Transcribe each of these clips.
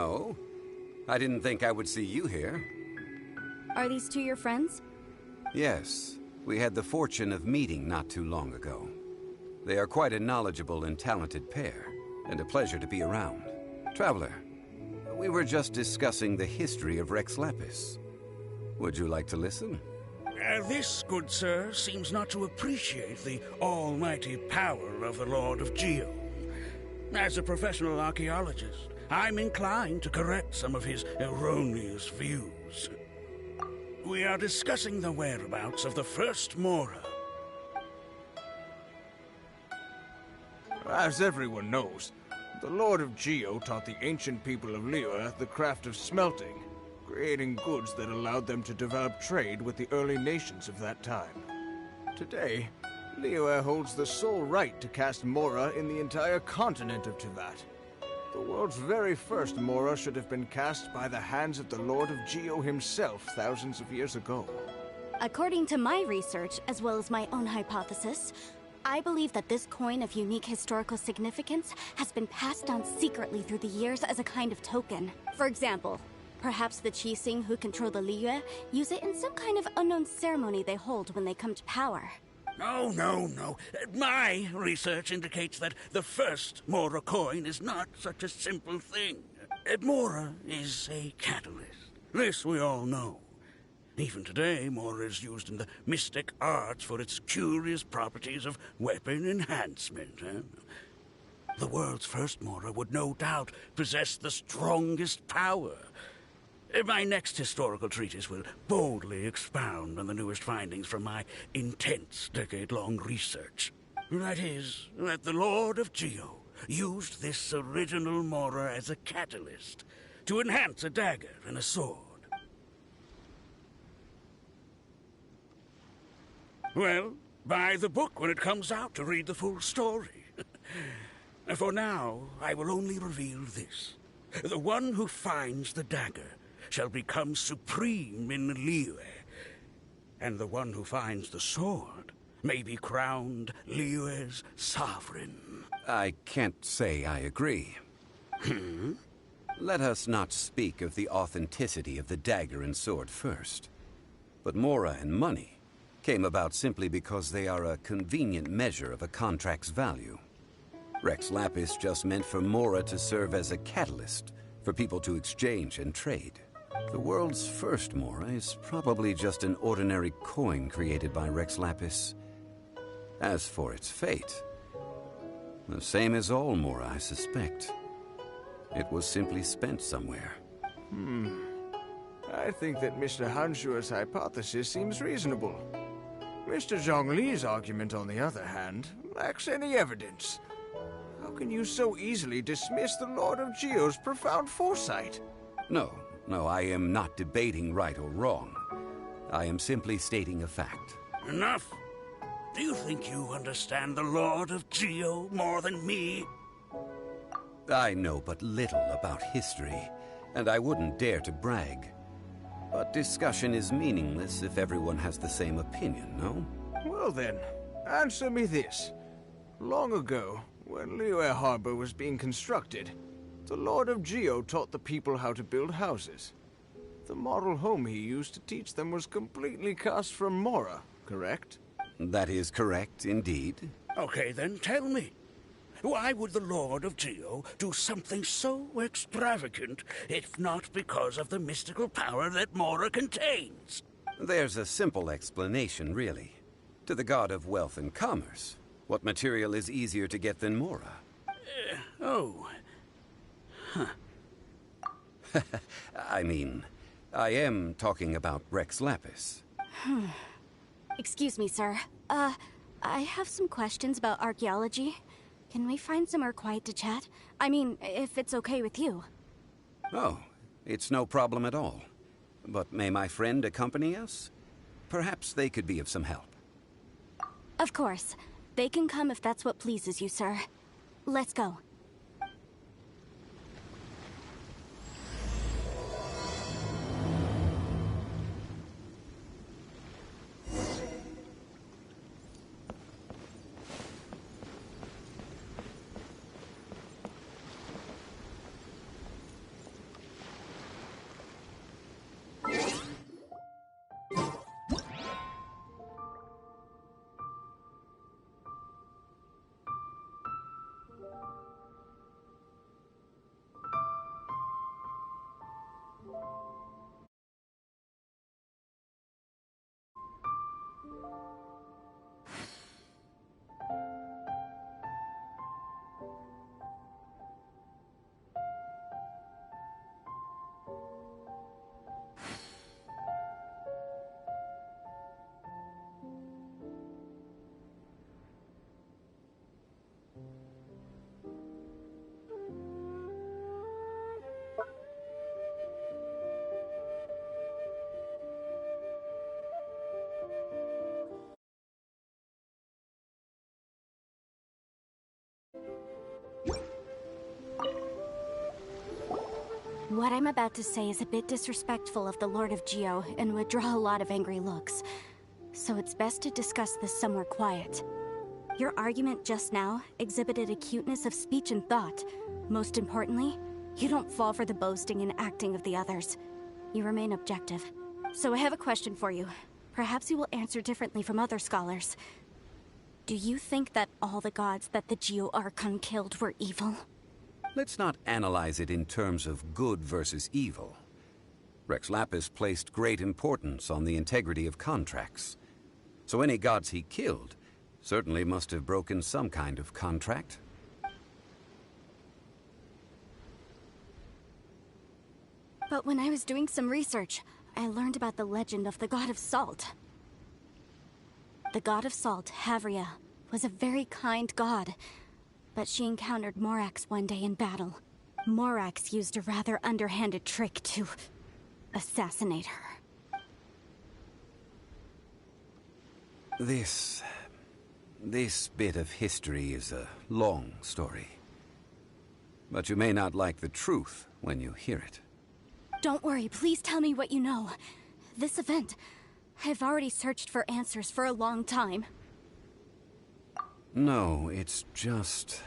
Oh? I didn't think I would see you here. Are these two your friends? Yes. We had the fortune of meeting not too long ago. They are quite a knowledgeable and talented pair, and a pleasure to be around. Traveler, we were just discussing the history of Rex Lapis. Would you like to listen? This, good sir, seems not to appreciate the almighty power of the Lord of Geo. As a professional archaeologist, I'm inclined to correct some of his erroneous views. We are discussing the whereabouts of the first Mora. As everyone knows, the Lord of Geo taught the ancient people of Liyue the craft of smelting, creating goods that allowed them to develop trade with the early nations of that time. Today, Liyue holds the sole right to cast Mora in the entire continent of Teyvat. The world's very first Mora should have been cast by the hands of the Lord of Geo himself thousands of years ago. According to my research, as well as my own hypothesis, I believe that this coin of unique historical significance has been passed on secretly through the years as a kind of token. For example, perhaps the Qixing who control the Liyue use it in some kind of unknown ceremony they hold when they come to power. No. My research indicates that the first Mora coin is not such a simple thing. Mora is a catalyst. This we all know. Even today, Mora is used in the mystic arts for its curious properties of weapon enhancement. The world's first Mora would no doubt possess the strongest power. My next historical treatise will boldly expound on the newest findings from my intense decade-long research. That is, that the Lord of Geo used this original Mora as a catalyst to enhance a dagger and a sword. Well, buy the book when it comes out to read the full story. For now, I will only reveal this. The one who finds the dagger shall become supreme in Liyue, and the one who finds the sword may be crowned Liyue's sovereign. I can't say I agree. Let us not speak of the authenticity of the dagger and sword first. But Mora and money came about simply because they are a convenient measure of a contract's value. Rex Lapis just meant for Mora to serve as a catalyst for people to exchange and trade. The world's first Mora is probably just an ordinary coin created by Rex Lapis. As for its fate, the same as all Mora, I suspect. It was simply spent somewhere. I think that Mr. Hanshua's hypothesis seems reasonable. Mr. Zhongli's argument, on the other hand, lacks any evidence. How can you so easily dismiss the Lord of Geo's profound foresight? No, I am not debating right or wrong. I am simply stating a fact. Enough! Do you think you understand the Lord of Geo more than me? I know but little about history, and I wouldn't dare to brag. But discussion is meaningless if everyone has the same opinion, no? Well then, answer me this. Long ago, when Liyue Harbor was being constructed, the Lord of Geo taught the people how to build houses. The model home he used to teach them was completely cast from Mora, correct? That is correct, indeed. Okay, then tell me. Why would the Lord of Geo do something so extravagant, if not because of the mystical power that Mora contains? There's a simple explanation, really. To the god of wealth and commerce, what material is easier to get than Mora? I mean, I am talking about Rex Lapis. Excuse me, sir. I have some questions about archaeology. Can we find somewhere quiet to chat? I mean, if it's okay with you. Oh, it's no problem at all. But may my friend accompany us? Perhaps they could be of some help. Of course. They can come if that's what pleases you, sir. Let's go. What I'm about to say is a bit disrespectful of the Lord of Geo and would draw a lot of angry looks. So it's best to discuss this somewhere quiet. Your argument just now exhibited a cuteness of speech and thought. Most importantly, you don't fall for the boasting and acting of the others. You remain objective. So I have a question for you. Perhaps you will answer differently from other scholars. Do you think that all the gods that the Geo Archon killed were evil? Let's not analyze it in terms of good versus evil. Rex Lapis placed great importance on the integrity of contracts. So any gods he killed certainly must have broken some kind of contract. But when I was doing some research, I learned about the legend of the god of salt. The god of salt, Havria, was a very kind god, but she encountered Morax one day in battle. Morax used a rather underhanded trick to assassinate her. This bit of history is a long story. But you may not like the truth when you hear it. Don't worry, please tell me what you know. This event, I've already searched for answers for a long time. No, it's just...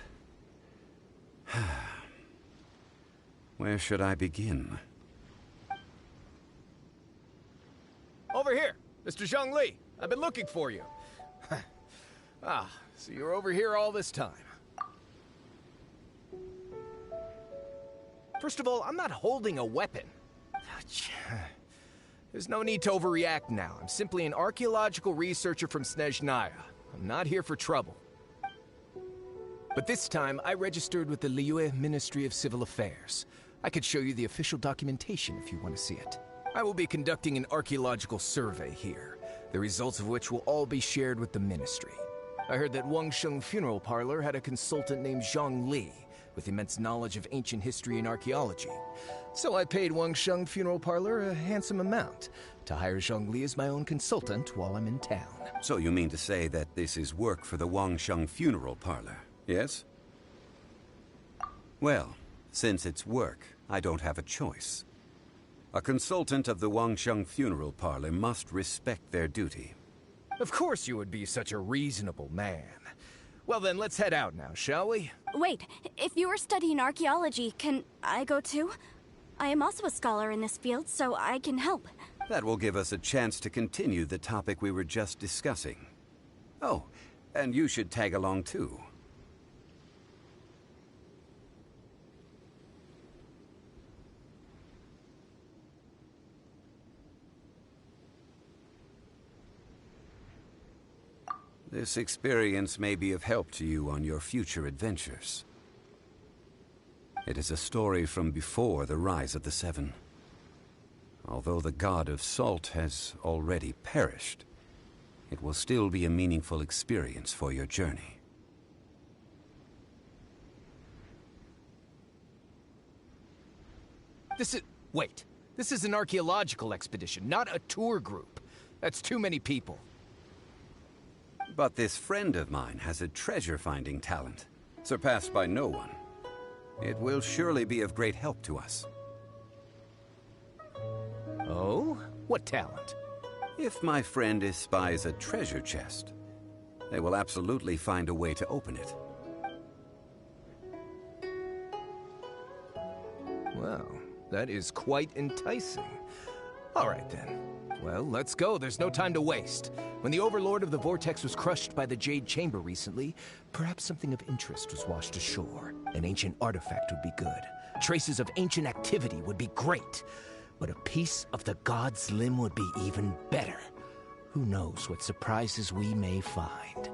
Where should I begin? Over here, Mr. ZHONGLI. I've been looking for you. So you're over here all this time. First of all, I'm not holding a weapon. There's no need to overreact now. I'm simply an archaeological researcher from Snezhnaya. I'm not here for trouble. But this time, I registered with the Liyue Ministry of Civil Affairs. I could show you the official documentation if you want to see it. I will be conducting an archaeological survey here, the results of which will all be shared with the ministry. I heard that Wangsheng Funeral Parlor had a consultant named ZHONGLI, with immense knowledge of ancient history and archaeology. So I paid Wangsheng Funeral Parlor a handsome amount to hire ZHONGLI as my own consultant while I'm in town. So you mean to say that this is work for the Wangsheng Funeral Parlor, yes? Well, since it's work, I don't have a choice. A consultant of the Wangsheng Funeral Parlor must respect their duty. Of course you would be such a reasonable man. Well then, let's head out now, shall we? Wait, if you are studying archaeology, can I go too? I am also a scholar in this field, so I can help. That will give us a chance to continue the topic we were just discussing. Oh, and you should tag along too. This experience may be of help to you on your future adventures. It is a story from before the rise of the Seven. Although the god of salt has already perished, it will still be a meaningful experience for your journey. Wait. This is an archaeological expedition, not a tour group. That's too many people. But this friend of mine has a treasure-finding talent, surpassed by no one. It will surely be of great help to us. Oh? What talent? If my friend espies a treasure chest, they will absolutely find a way to open it. Well, that is quite enticing. All right then. Well, let's go. There's no time to waste. When the Overlord of the Vortex was crushed by the Jade Chamber recently, perhaps something of interest was washed ashore. An ancient artifact would be good. Traces of ancient activity would be great. But a piece of the god's limb would be even better. Who knows what surprises we may find.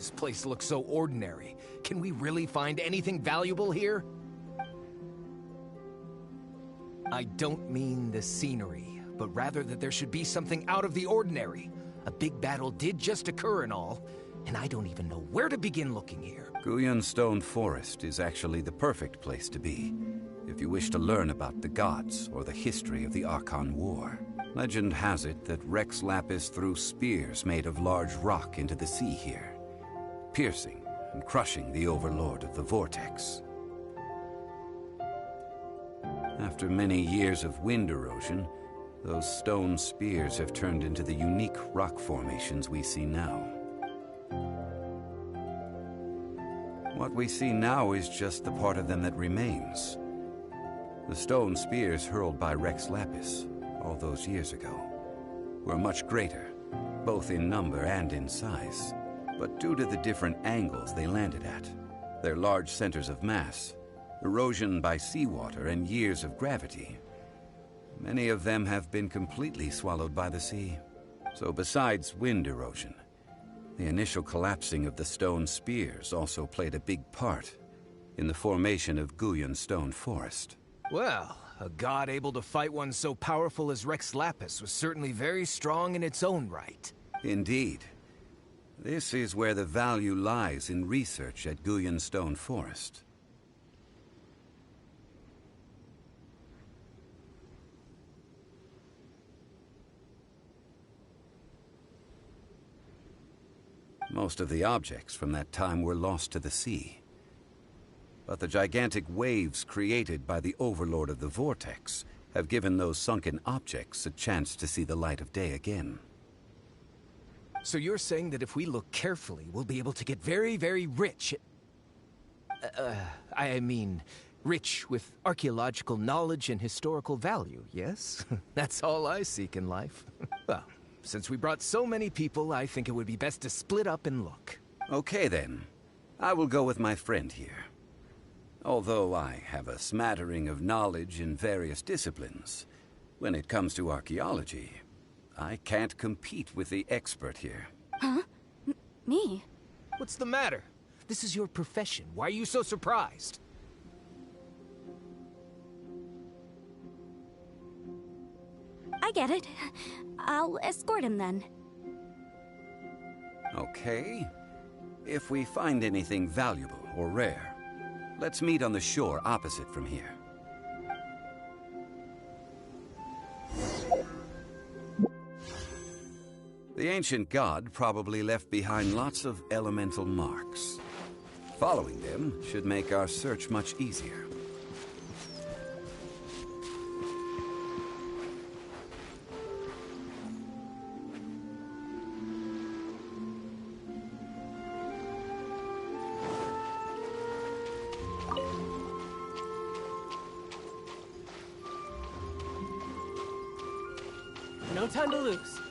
This place looks so ordinary. Can we really find anything valuable here? I don't mean the scenery, but rather that there should be something out of the ordinary. A big battle did just occur and all, and I don't even know where to begin looking here. Guyan Stone Forest is actually the perfect place to be, if you wish to learn about the gods or the history of the Archon War. Legend has it that Rex Lapis threw spears made of large rock into the sea here, piercing and crushing the overlord of the Vortex. After many years of wind erosion, those stone spears have turned into the unique rock formations we see now. What we see now is just the part of them that remains. The stone spears hurled by Rex Lapis all those years ago were much greater, both in number and in size. But due to the different angles they landed at, their large centers of mass, erosion by seawater, and years of gravity, many of them have been completely swallowed by the sea. So besides wind erosion, the initial collapsing of the stone spears also played a big part in the formation of Guyan Stone Forest. Well, a god able to fight one so powerful as Rex Lapis was certainly very strong in its own right. Indeed. This is where the value lies in research at Guyan Stone Forest. Most of the objects from that time were lost to the sea. But the gigantic waves created by the Overlord of the Vortex have given those sunken objects a chance to see the light of day again. So you're saying that if we look carefully, we'll be able to get very, very rich. I mean, rich with archaeological knowledge and historical value, yes? That's all I seek in life. Well, since we brought so many people, I think it would be best to split up and look. Okay then. I will go with my friend here. Although I have a smattering of knowledge in various disciplines, when it comes to archaeology, I can't compete with the expert here. Huh? Me? What's the matter? This is your profession. Why are you so surprised? I get it. I'll escort him then. Okay. If we find anything valuable or rare, let's meet on the shore opposite from here. The ancient god probably left behind lots of elemental marks. Following them should make our search much easier. No time to lose.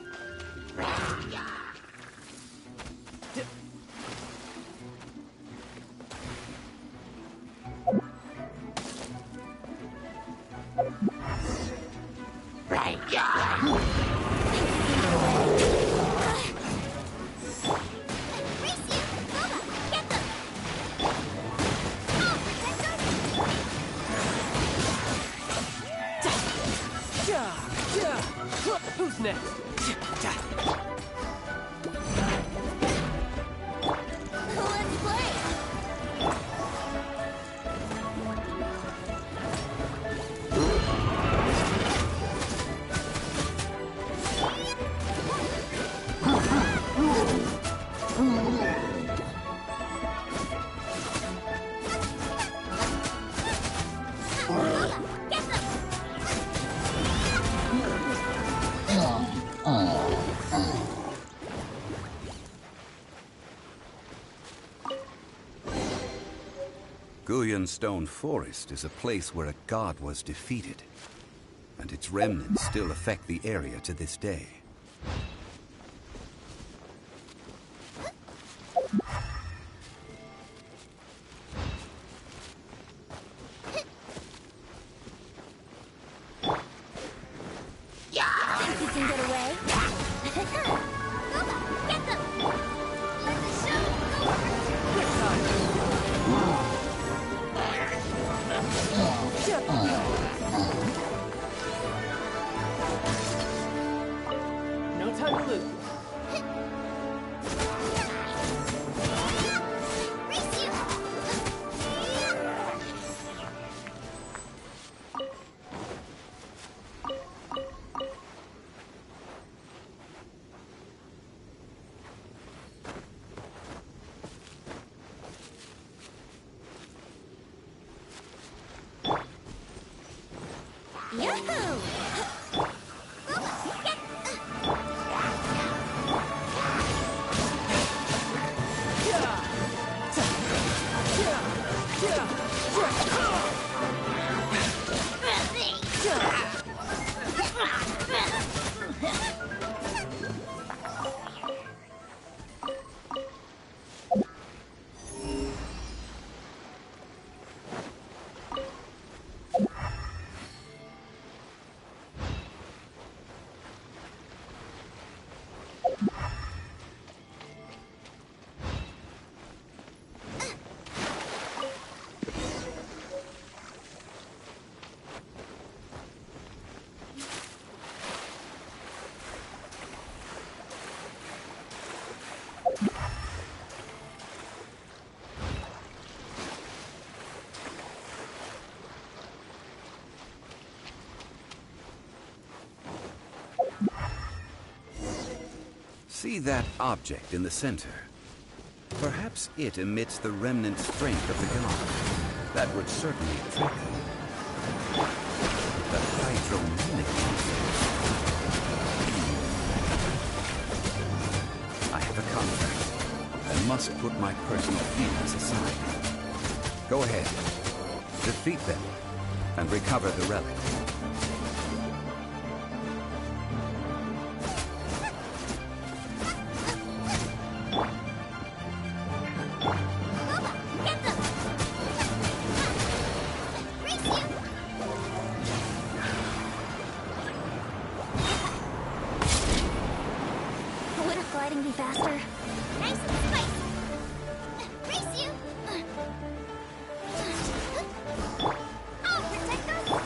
Who's next? Let's play! Guyan Stone Forest is a place where a god was defeated, and its remnants still affect the area to this day. Think you can get away? Get them! Let the show go Yahoo! See that object in the center? Perhaps it emits the remnant strength of the god. That would certainly trigger the hydromanic. I have a contract and must put my personal feelings aside. Go ahead, defeat them, and recover the relic. Gliding be faster. Nice and spicy. Race you. I'll protect us.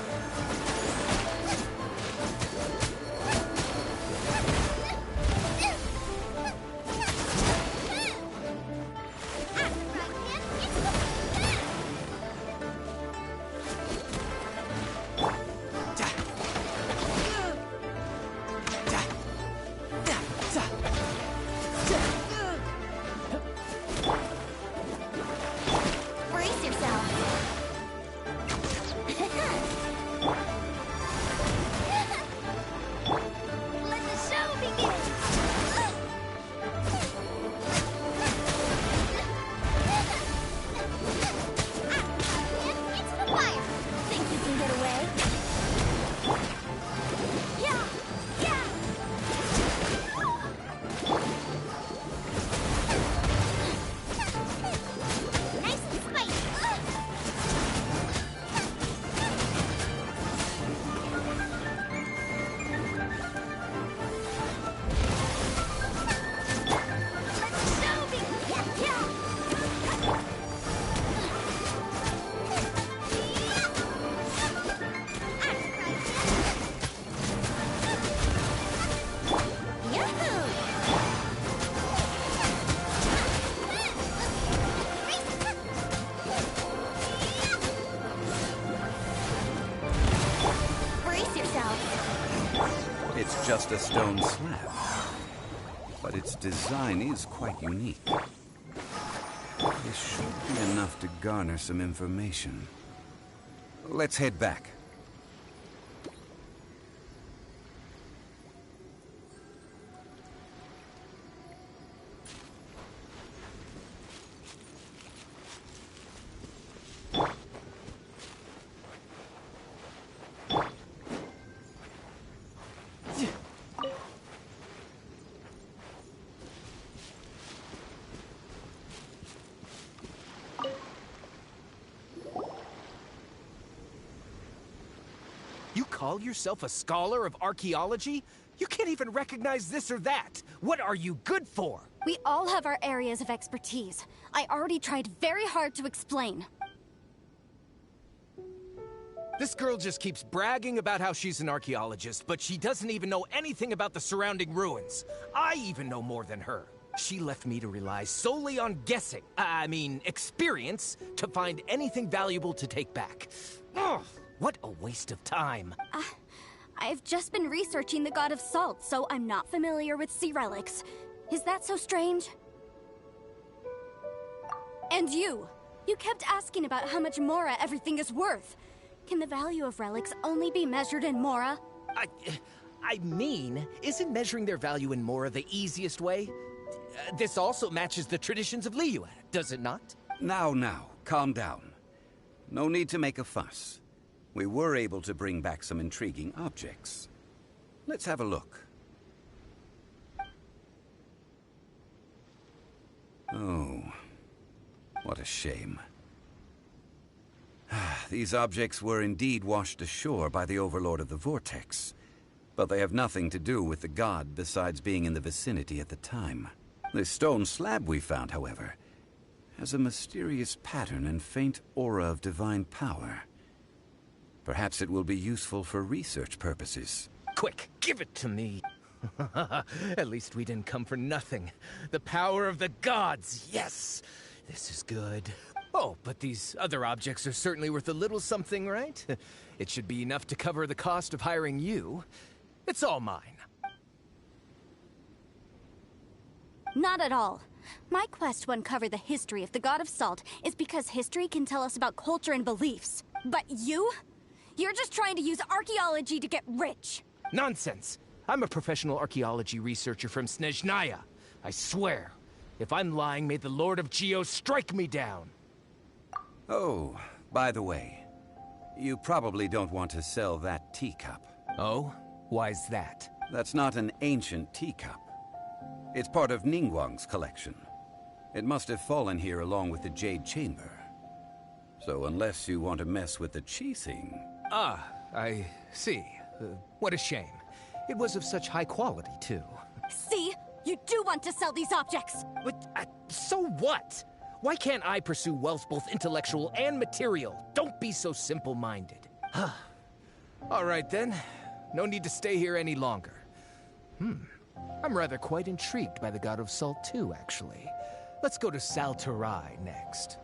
It's just a stone slab, but its design is quite unique. This should be enough to garner some information. Let's head back. You call yourself a scholar of archaeology? You can't even recognize this or that. What are you good for? We all have our areas of expertise. I already tried very hard to explain. This girl just keeps bragging about how she's an archaeologist, but she doesn't even know anything about the surrounding ruins. I even know more than her. She left me to rely solely on guessing, experience, to find anything valuable to take back. Ugh, what a waste of time. I've just been researching the god of salt, so I'm not familiar with sea relics. Is that so strange? And you kept asking about how much Mora everything is worth. Can the value of relics only be measured in Mora? I mean, isn't measuring their value in Mora the easiest way? This also matches the traditions of Liyue, does it not? Now, calm down. No need to make a fuss. We were able to bring back some intriguing objects. Let's have a look. Oh, what a shame. These objects were indeed washed ashore by the Overlord of the Vortex, but they have nothing to do with the god besides being in the vicinity at the time. This stone slab we found, however, has a mysterious pattern and faint aura of divine power. Perhaps it will be useful for research purposes. Quick, give it to me. At least we didn't come for nothing. The power of the gods, yes! This is good. Oh, but these other objects are certainly worth a little something, right? It should be enough to cover the cost of hiring you. It's all mine. Not at all. My quest to uncover the history of the God of Salt is because history can tell us about culture and beliefs. But you? You're just trying to use archaeology to get rich. Nonsense! I'm a professional archaeology researcher from Snezhnaya. I swear, if I'm lying, may the Lord of Geo strike me down. Oh, by the way, you probably don't want to sell that teacup. Oh? Why's that? That's not an ancient teacup. It's part of Ningguang's collection. It must have fallen here along with the Jade Chamber. So unless you want to mess with the Qixing... Ah, I see. What a shame. It was of such high quality, too. See? You do want to sell these objects! But, so what? Why can't I pursue wealth both intellectual and material? Don't be so simple-minded. All right, then. No need to stay here any longer. I'm rather quite intrigued by the God of Salt, too, actually. Let's go to Salterai next.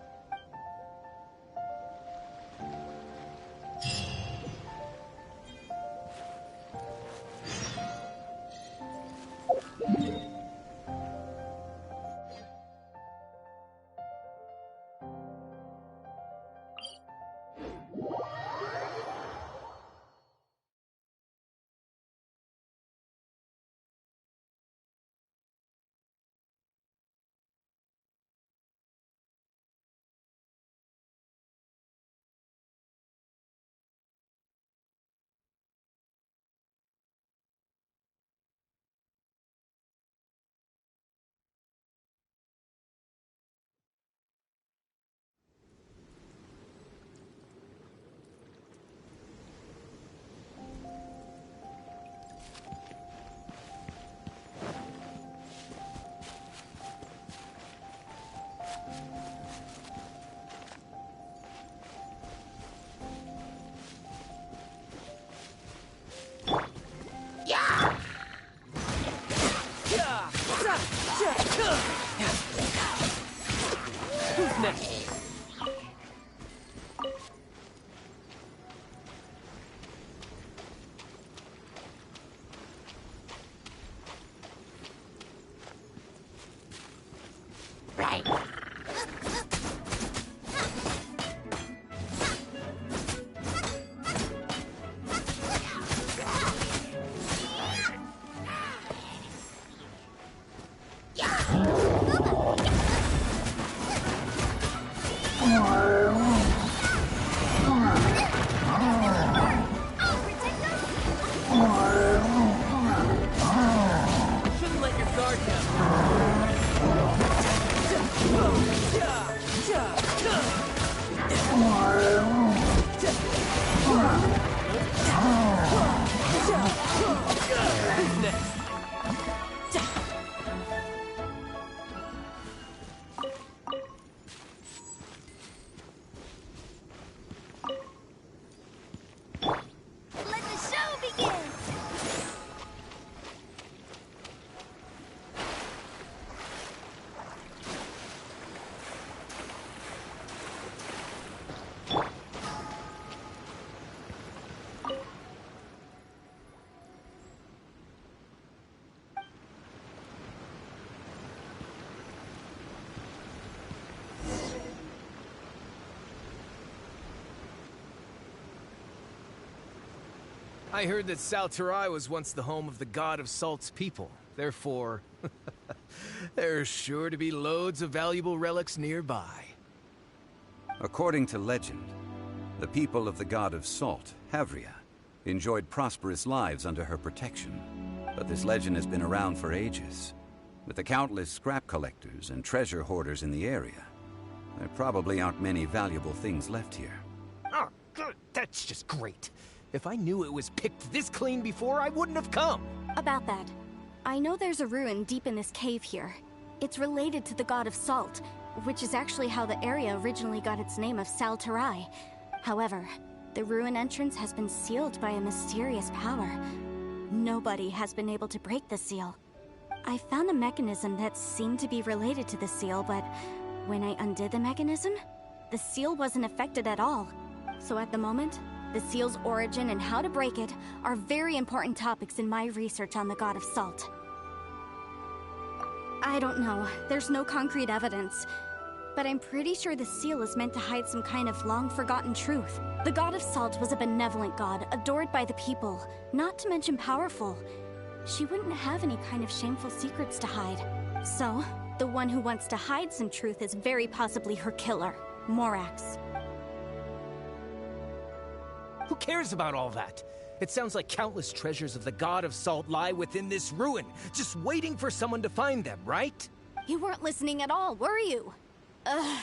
I heard that Salterai was once the home of the god of Salt's people. Therefore, there's sure to be loads of valuable relics nearby. According to legend, the people of the god of Salt, Havria, enjoyed prosperous lives under her protection. But this legend has been around for ages. With the countless scrap collectors and treasure hoarders in the area, there probably aren't many valuable things left here. Oh, good. That's just great. If I knew it was picked this clean before, I wouldn't have come. About that, I know there's a ruin deep in this cave here. It's related to the god of Salt, which is actually how the area originally got its name of Salterai. However, the ruin entrance has been sealed by a mysterious power. Nobody has been able to break the seal. I found a mechanism that seemed to be related to the seal, but when I undid the mechanism, the seal wasn't affected at all. So at the moment, the seal's origin and how to break it are very important topics in my research on the god of Salt. I don't know, there's no concrete evidence, but I'm pretty sure the seal is meant to hide some kind of long-forgotten truth. The god of Salt was a benevolent god, adored by the people, not to mention powerful. She wouldn't have any kind of shameful secrets to hide. So, the one who wants to hide some truth is very possibly her killer, Morax. Who cares about all that? It sounds like countless treasures of the god of Salt lie within this ruin, just waiting for someone to find them, right? You weren't listening at all, were you? Ugh.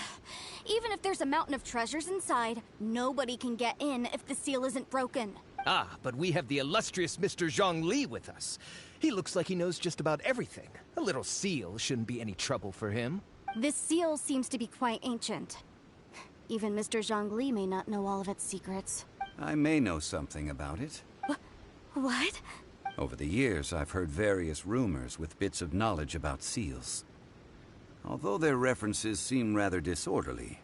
Even if there's a mountain of treasures inside, nobody can get in if the seal isn't broken. Ah, but we have the illustrious Mr. ZHONGLI with us. He looks like he knows just about everything. A little seal shouldn't be any trouble for him. This seal seems to be quite ancient. Even Mr. ZHONGLI may not know all of its secrets. I may know something about it. What? Over the years, I've heard various rumors with bits of knowledge about seals. Although their references seem rather disorderly,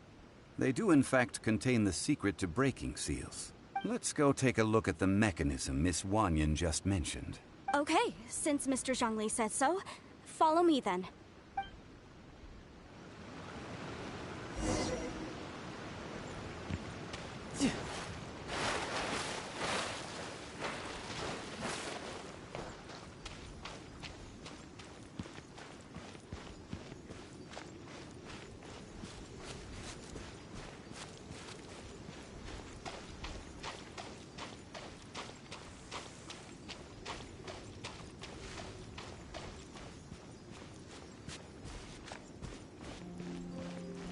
they do in fact contain the secret to breaking seals. Let's go take a look at the mechanism Miss Wanyan just mentioned. Okay, since Mr. ZHONGLI says so, follow me then.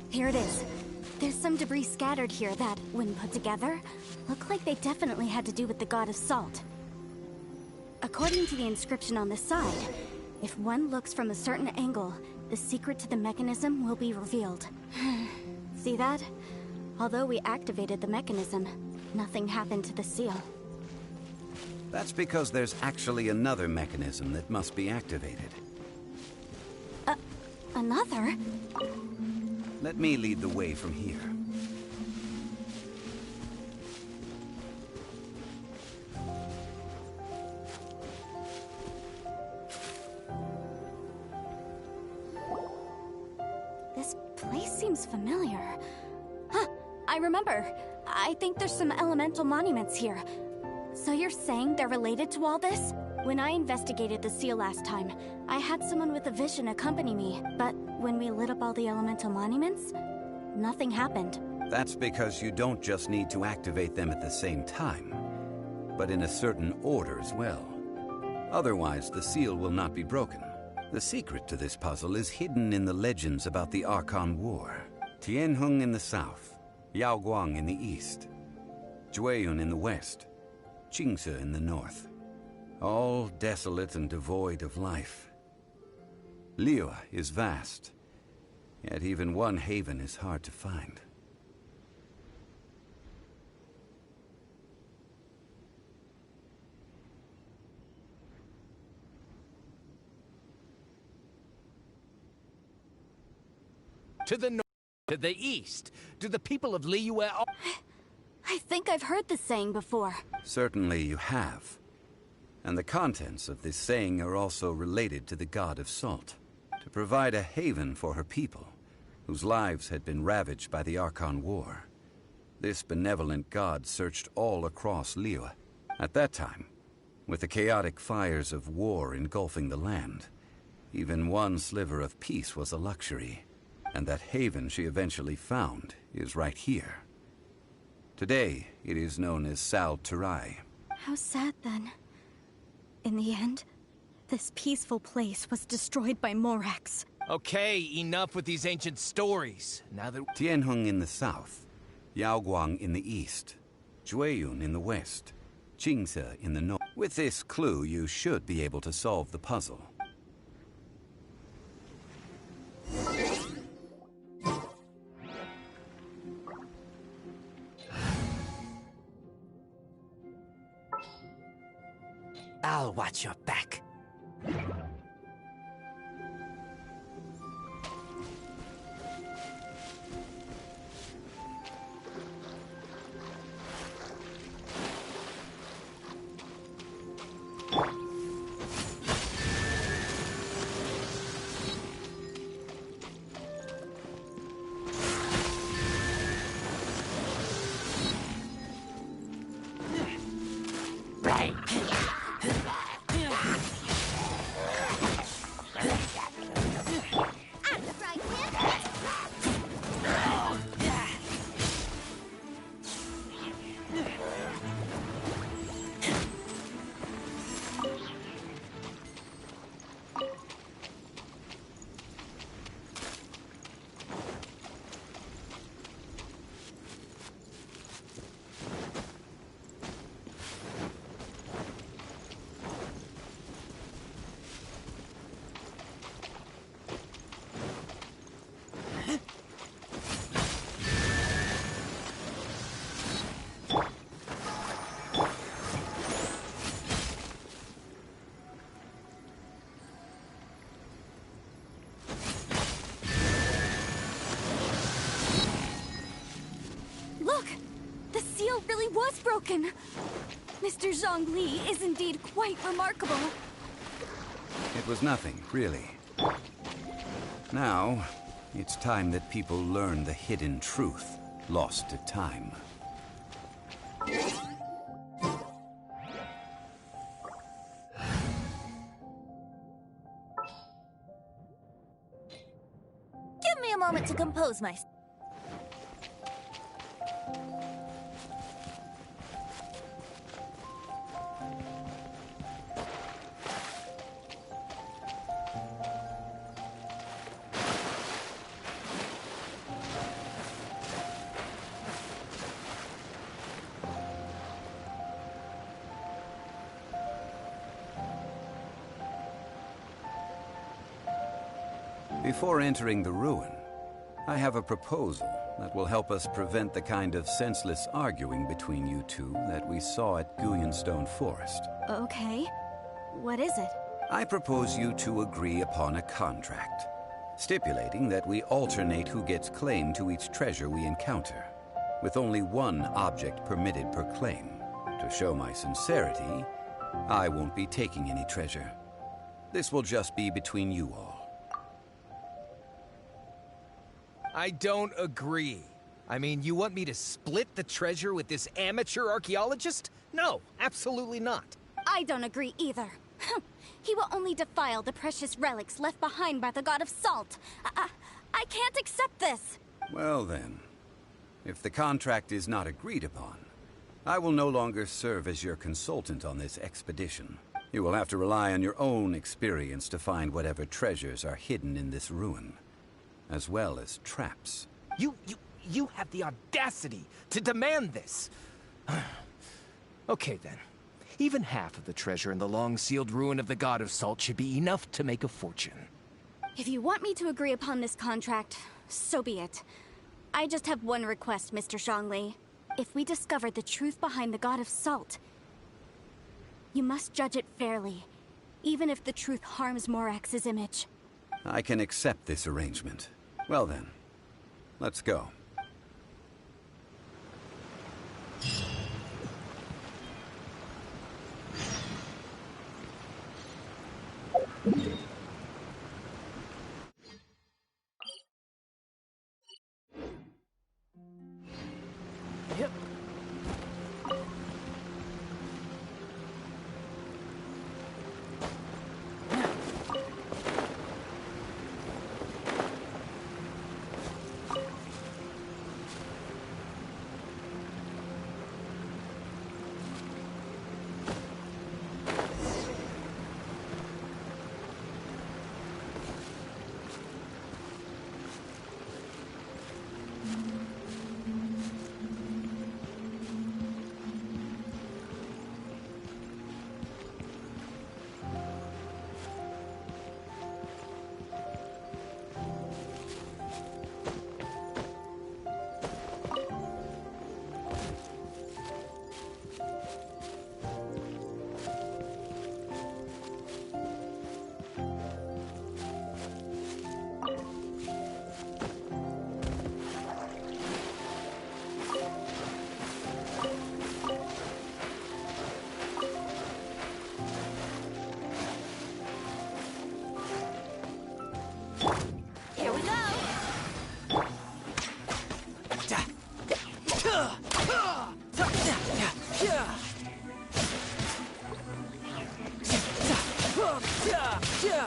Here it is. There's some debris scattered here that, when put together, look like they definitely had to do with the god of Salt. According to the inscription on the side, if one looks from a certain angle, the secret to the mechanism will be revealed. See that? Although we activated the mechanism, nothing happened to the seal. That's because there's actually another mechanism that must be activated. Another? Let me lead the way from here. This place seems familiar. Huh, I remember. I think there's some elemental monuments here. So you're saying they're related to all this? When I investigated the seal last time, I had someone with a vision accompany me, but when we lit up all the elemental monuments, nothing happened. That's because you don't just need to activate them at the same time, but in a certain order as well. Otherwise, the seal will not be broken. The secret to this puzzle is hidden in the legends about the Archon War. Tianheng in the south, Yaoguang in the east, Jueyun in the west, Qingce in the north. All desolate and devoid of life. Liyue is vast, yet even one haven is hard to find. To the north, to the east, do the people of Liyue... I think I've heard this saying before. Certainly you have. And the contents of this saying are also related to the god of Salt, to provide a haven for her people, whose lives had been ravaged by the Archon War. This benevolent god searched all across Liyue. At that time, with the chaotic fires of war engulfing the land, even one sliver of peace was a luxury, and that haven she eventually found is right here. Today, it is known as Sal Turai. How sad, then. In the end, this peaceful place was destroyed by Morax. Okay, enough with these ancient stories. Now that... Tianheng in the south, Yaoguang in the east, Jueyun in the west, Qingse in the north. With this clue, you should be able to solve the puzzle. I'll watch your back. Look! The seal really was broken! Mr. ZHONGLI is indeed quite remarkable. It was nothing, really. Now, it's time that people learn the hidden truth lost to time. Give me a moment to compose myself. Before entering the ruin, I have a proposal that will help us prevent the kind of senseless arguing between you two that we saw at Guyonstone Forest. Okay. What is it? I propose you two agree upon a contract, stipulating that we alternate who gets claim to each treasure we encounter, with only one object permitted per claim. To show my sincerity, I won't be taking any treasure. This will just be between you all. I don't agree. I mean, you want me to split the treasure with this amateur archaeologist? No, absolutely not. I don't agree either. He will only defile the precious relics left behind by the god of salt. I can't accept this. Well then, if the contract is not agreed upon, I will no longer serve as your consultant on this expedition. You will have to rely on your own experience to find whatever treasures are hidden in this ruin, as well as traps. You have the audacity to demand this. Okay then. Even half of the treasure in the long-sealed ruin of the God of Salt should be enough to make a fortune. If you want me to agree upon this contract, so be it. I just have one request, Mr. ZHONGLI. If we discover the truth behind the God of Salt, you must judge it fairly, even if the truth harms Morax's image. I can accept this arrangement. Well then, let's go. Yep. Yep. Yeah.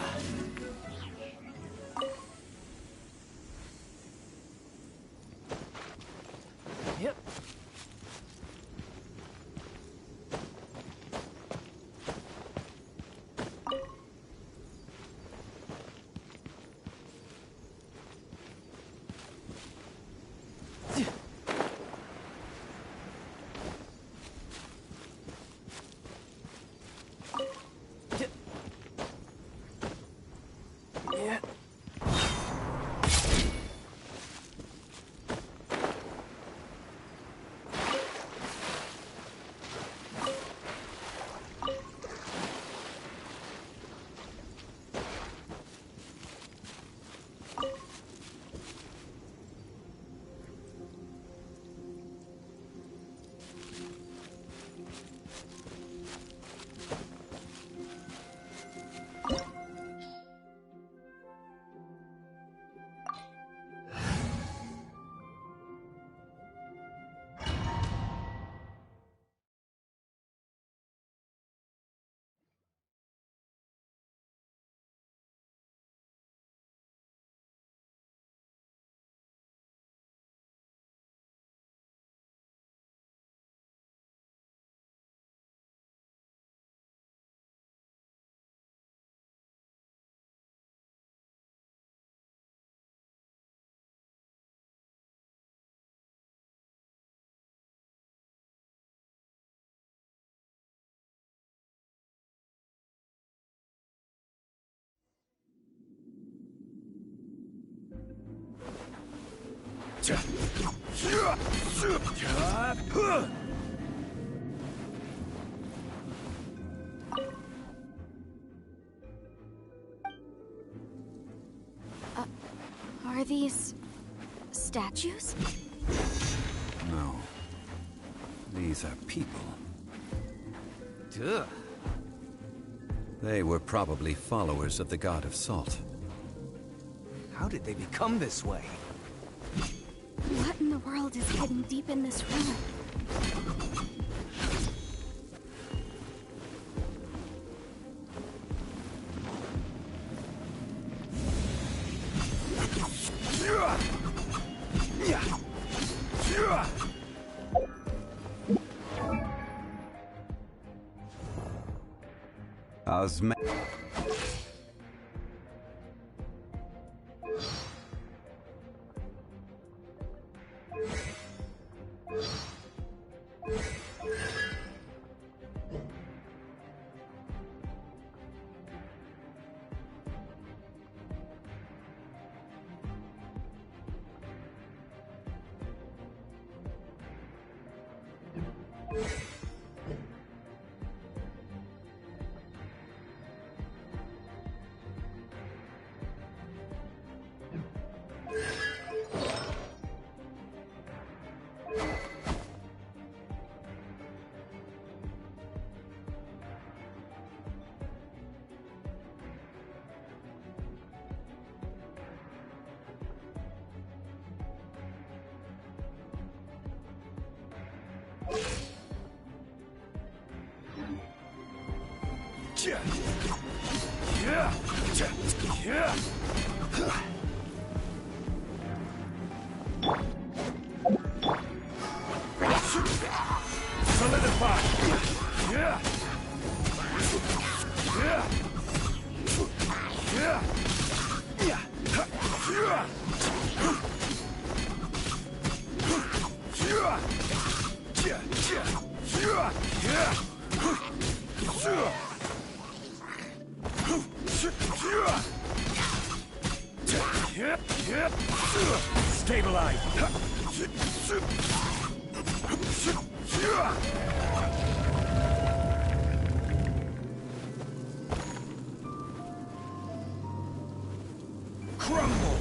Are these statues? No. These are people. Duh. They were probably followers of the god of salt. How did they become this way? What in the world is hidden deep in this room? Osma. Stabilize. Crumble!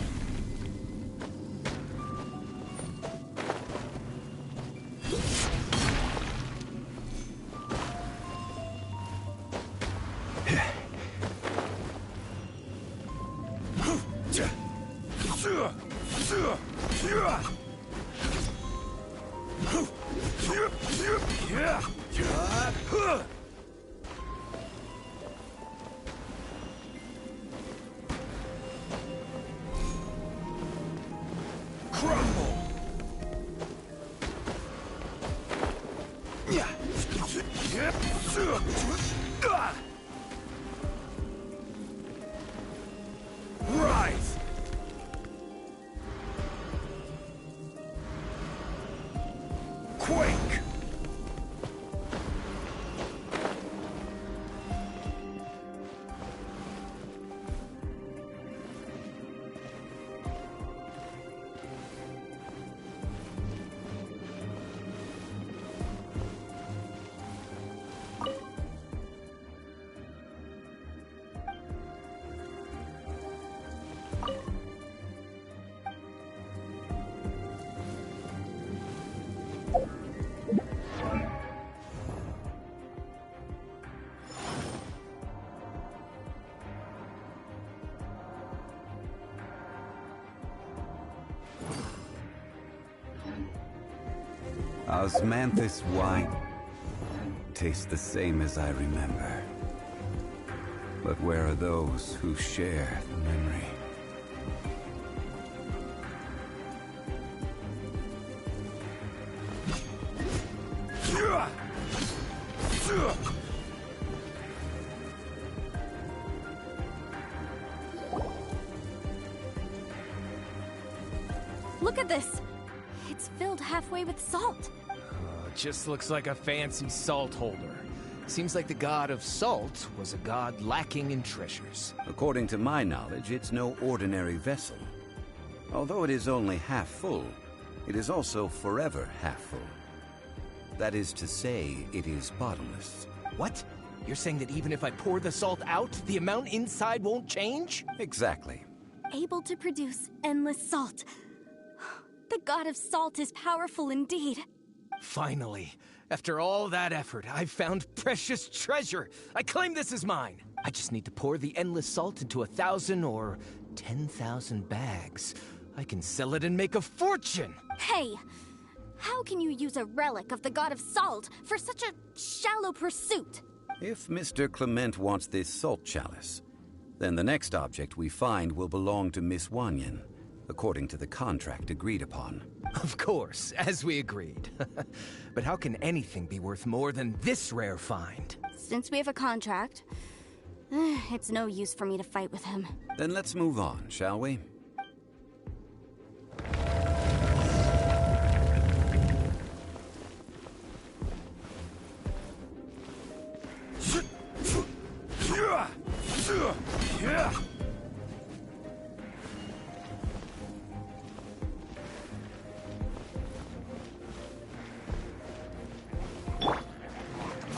crumble! Rise! Quake! Osmanthus wine tastes the same as I remember. But where are those who share the memory? Look at this! It's filled halfway with salt. Just looks like a fancy salt holder. Seems like the god of salt was a god lacking in treasures. According to my knowledge, it's no ordinary vessel. Although it is only half full, it is also forever half full. That is to say, it is bottomless. What? You're saying that even if I pour the salt out, the amount inside won't change? Exactly. Able to produce endless salt. The god of salt is powerful indeed. Finally, after all that effort, I've found precious treasure. I claim this as mine. I just need to pour the endless salt into 1,000 or 10,000 bags. I can sell it and make a fortune. Hey, how can you use a relic of the god of salt for such a shallow pursuit? If Mr. Clement wants this salt chalice, then the next object we find will belong to Miss Wanyan, according to the contract agreed upon. Of course, as we agreed. But how can anything be worth more than this rare find? Since we have a contract, it's no use for me to fight with him. Then let's move on, shall we?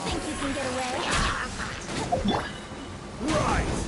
Think you can get away? Rise!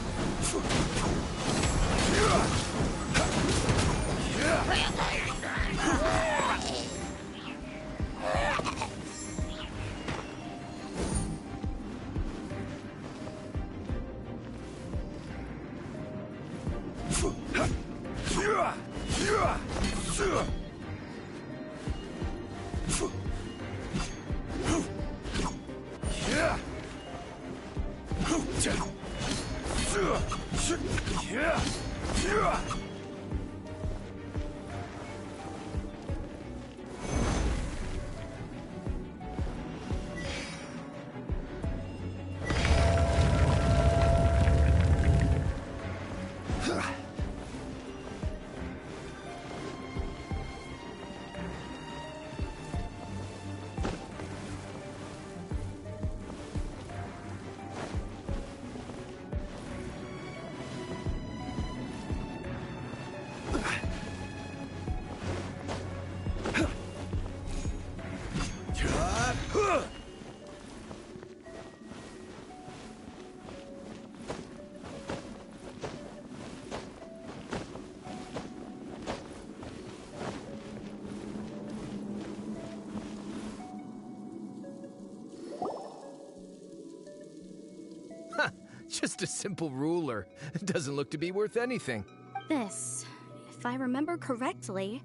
Just a simple ruler. It doesn't look to be worth anything. This, if I remember correctly,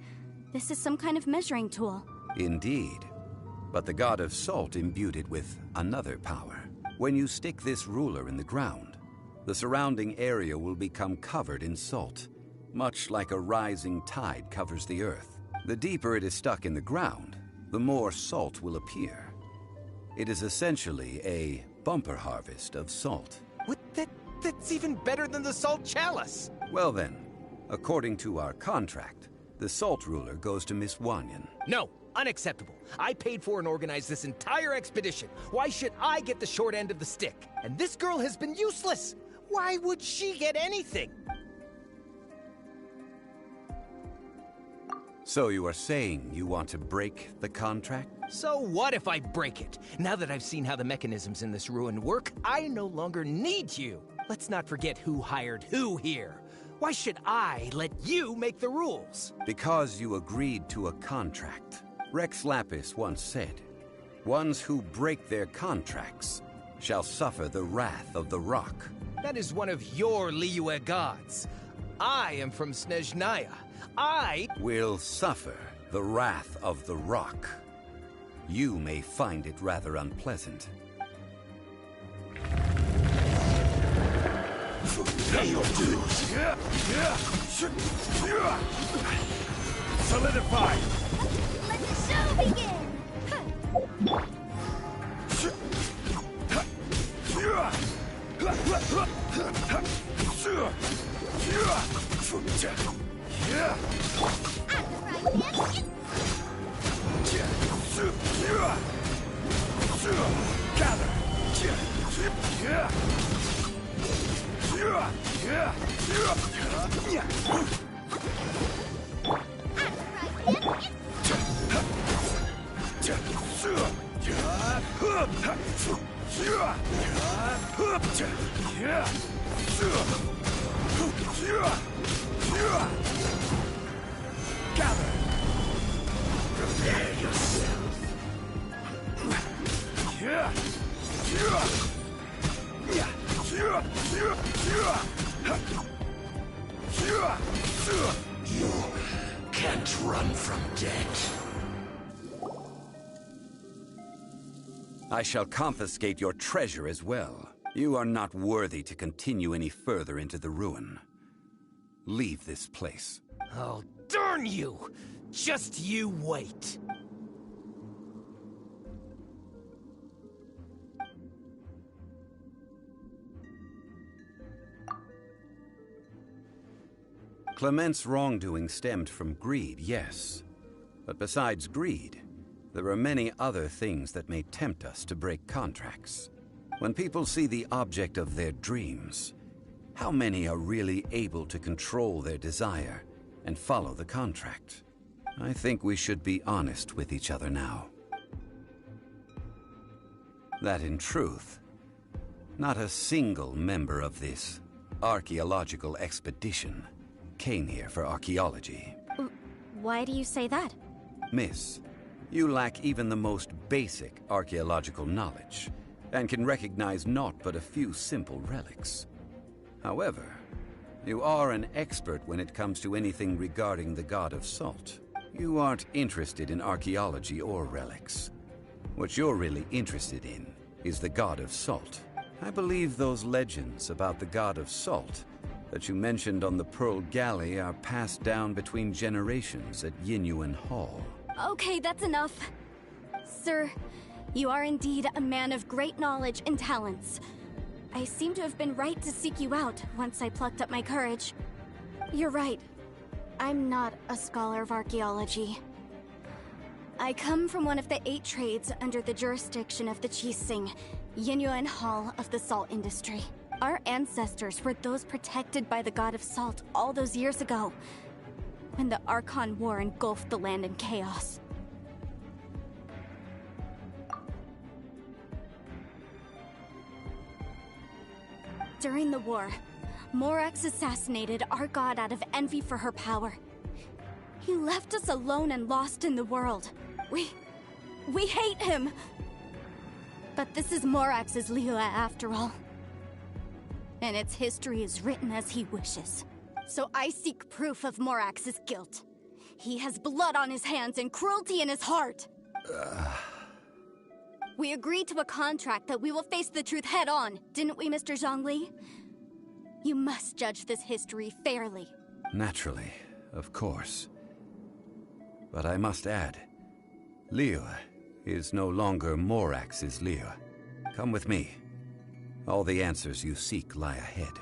this is some kind of measuring tool. Indeed. But the god of salt imbued it with another power. When you stick this ruler in the ground, the surrounding area will become covered in salt, much like a rising tide covers the earth. The deeper it is stuck in the ground, the more salt will appear. It is essentially a bumper harvest of salt. What? That's even better than the salt chalice! Well then, according to our contract, the salt ruler goes to Miss Wanyan. No, unacceptable. I paid for and organized this entire expedition. Why should I get the short end of the stick? And this girl has been useless! Why would she get anything? So you are saying you want to break the contract? So what if I break it? Now that I've seen how the mechanisms in this ruin work, I no longer need you. Let's not forget who hired who here. Why should I let you make the rules? Because you agreed to a contract. Rex Lapis once said, "Ones who break their contracts shall suffer the wrath of the rock." That is one of your Liyue gods. I am from Snezhnaya. I will suffer the wrath of the rock. You may find it rather unpleasant. Pay your dues. Solidify. Let the show begin! Prepare yourself. You can't run from death. I shall confiscate your treasure as well. You are not worthy to continue any further into the ruin. Leave this place. Oh, darn you! Just you wait. Clement's wrongdoing stemmed from greed, yes. But besides greed, there are many other things that may tempt us to break contracts. When people see the object of their dreams, how many are really able to control their desire and follow the contract? I think we should be honest with each other now. That in truth, not a single member of this archaeological expedition came here for archaeology. Why do you say that? Miss, you lack even the most basic archaeological knowledge, and can recognize naught but a few simple relics. However, you are an expert when it comes to anything regarding the god of salt. You aren't interested in archaeology or relics. What you're really interested in is the god of salt. I believe those legends about the god of salt that you mentioned on the Pearl Galley are passed down between generations at Yinyuan Hall. Okay, that's enough. Sir, you are indeed a man of great knowledge and talents. I seem to have been right to seek you out once I plucked up my courage. You're right. I'm not a scholar of archaeology. I come from one of the 8 trades under the jurisdiction of the Qixing, Yinyuan Hall of the salt industry. Our ancestors were those protected by the god of salt all those years ago, when the Archon War engulfed the land in chaos. During the war, Morax assassinated our god out of envy for her power. He left us alone and lost in the world. We hate him! But this is Morax's Liyue after all. And its history is written as he wishes. So I seek proof of Morax's guilt. He has blood on his hands and cruelty in his heart. We agreed to a contract that we will face the truth head on, didn't we, Mr. ZHONGLI? You must judge this history fairly. Naturally, of course. But I must add, Liyue is no longer Morax's Liyue. Come with me. All the answers you seek lie ahead.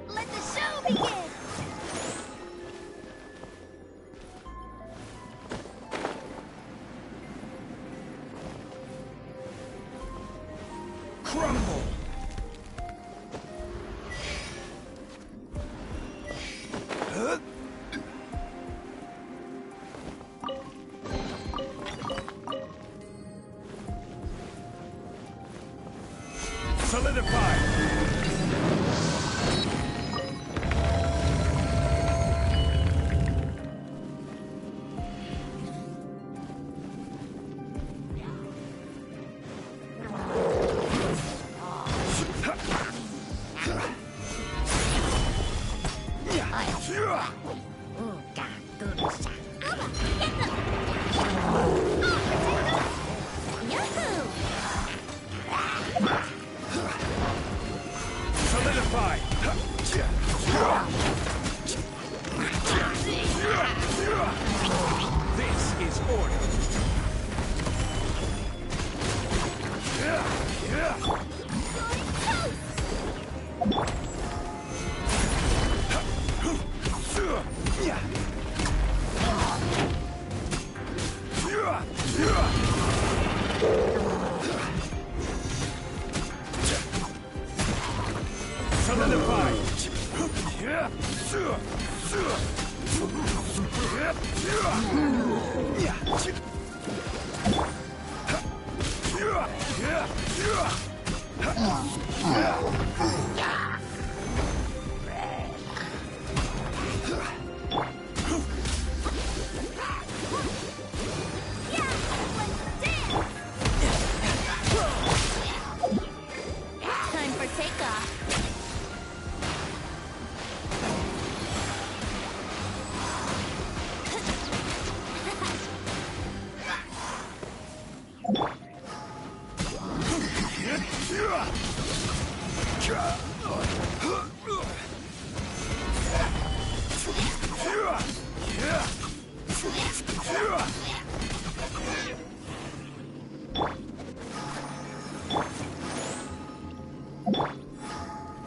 Let the show begin! Crumble! Solidify! Solidify! This is order. Solidify! Time for takeoff.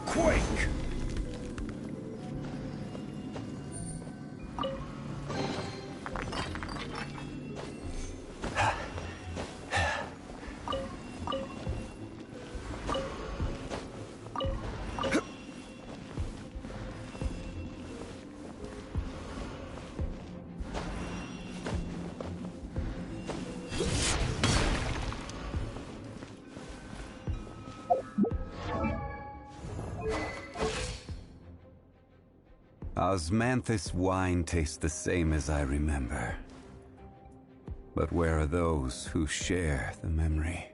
Quake! Osmanthus wine tastes the same as I remember. But where are those who share the memory?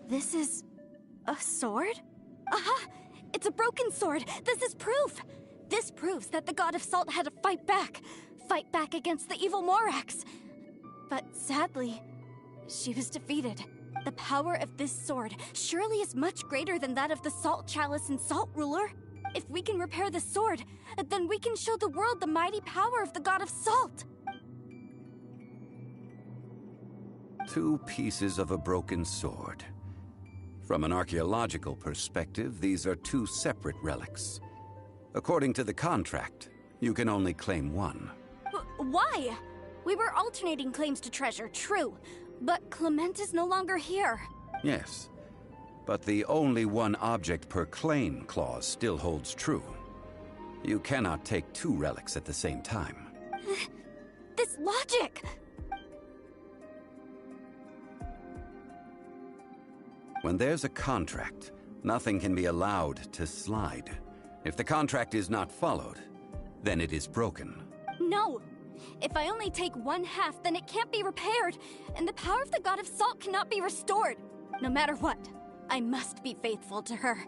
This is a sword? Aha! It's a broken sword! This is proof! This proves that the God of Salt had to fight back. Fight back against the evil Morax. But sadly, she was defeated. The power of this sword surely is much greater than that of the Salt Chalice and Salt Ruler. If we can repair the sword, then we can show the world the mighty power of the God of Salt. 2 pieces of a broken sword. From an archaeological perspective, these are 2 separate relics. According to the contract, you can only claim one. Why? We were alternating claims to treasure, true. But Clement is no longer here. Yes, but the only one object per claim clause still holds true. You cannot take 2 relics at the same time. This logic! When there's a contract, nothing can be allowed to slide. If the contract is not followed, then it is broken. No! If I only take 1/2, then it can't be repaired, and the power of the God of Salt cannot be restored. No matter what, I must be faithful to her.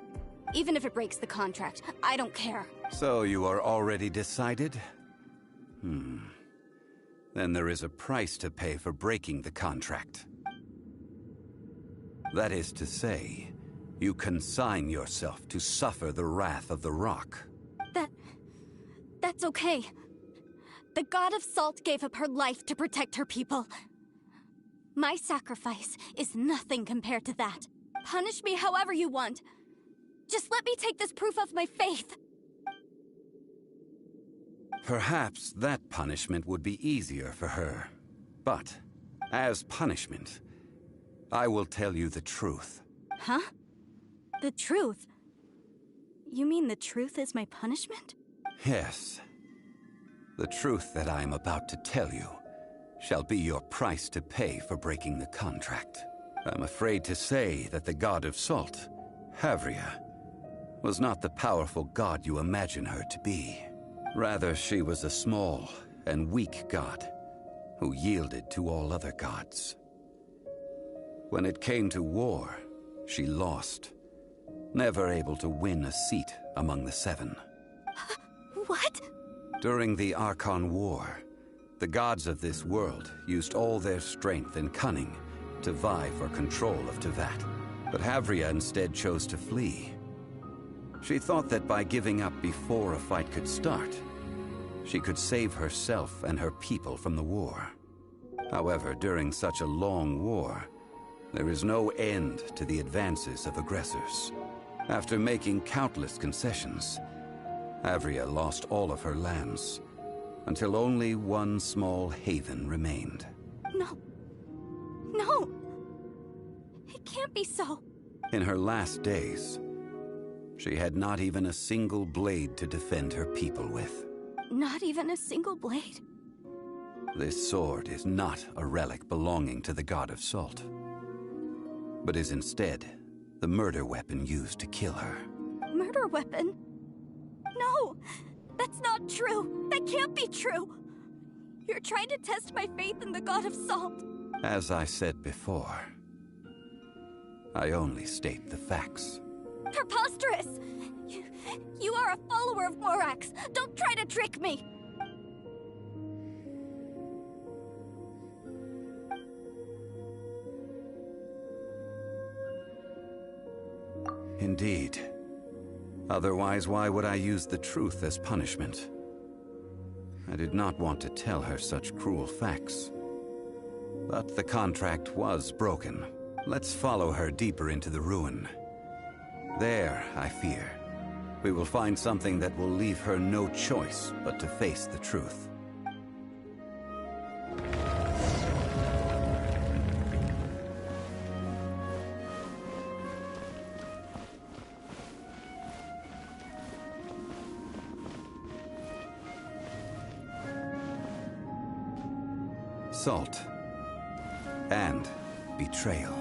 Even if it breaks the contract, I don't care. So you are already decided? Then there is a price to pay for breaking the contract. That is to say, you consign yourself to suffer the wrath of the rock. That's okay. The God of Salt gave up her life to protect her people. My sacrifice is nothing compared to that. Punish me however you want. Just let me take this proof of my faith. Perhaps that punishment would be easier for her. But, as punishment, I will tell you the truth. Huh? The truth? You mean the truth is my punishment? Yes. The truth that I am about to tell you shall be your price to pay for breaking the contract. I'm afraid to say that the God of Salt, Havria, was not the powerful god you imagine her to be. Rather, she was a small and weak god who yielded to all other gods. When it came to war, she lost, never able to win a seat among the 7. What? During the Archon War, the gods of this world used all their strength and cunning to vie for control of Tevat. But Havria instead chose to flee. She thought that by giving up before a fight could start, she could save herself and her people from the war. However, during such a long war, there is no end to the advances of aggressors. After making countless concessions, Havria lost all of her lands, until only one small haven remained. No. No! It can't be so. In her last days, she had not even a single blade to defend her people with. Not even a single blade? This sword is not a relic belonging to the God of Salt, but is instead the murder weapon used to kill her. Murder weapon? No! That's not true! That can't be true! You're trying to test my faith in the God of Salt! As I said before, I only state the facts. Preposterous! You are a follower of Morax! Don't try to trick me! Indeed. Otherwise, why would I use the truth as punishment? I did not want to tell her such cruel facts. But the contract was broken. Let's follow her deeper into the ruin. There, I fear, we will find something that will leave her no choice but to face the truth. Salt and betrayal.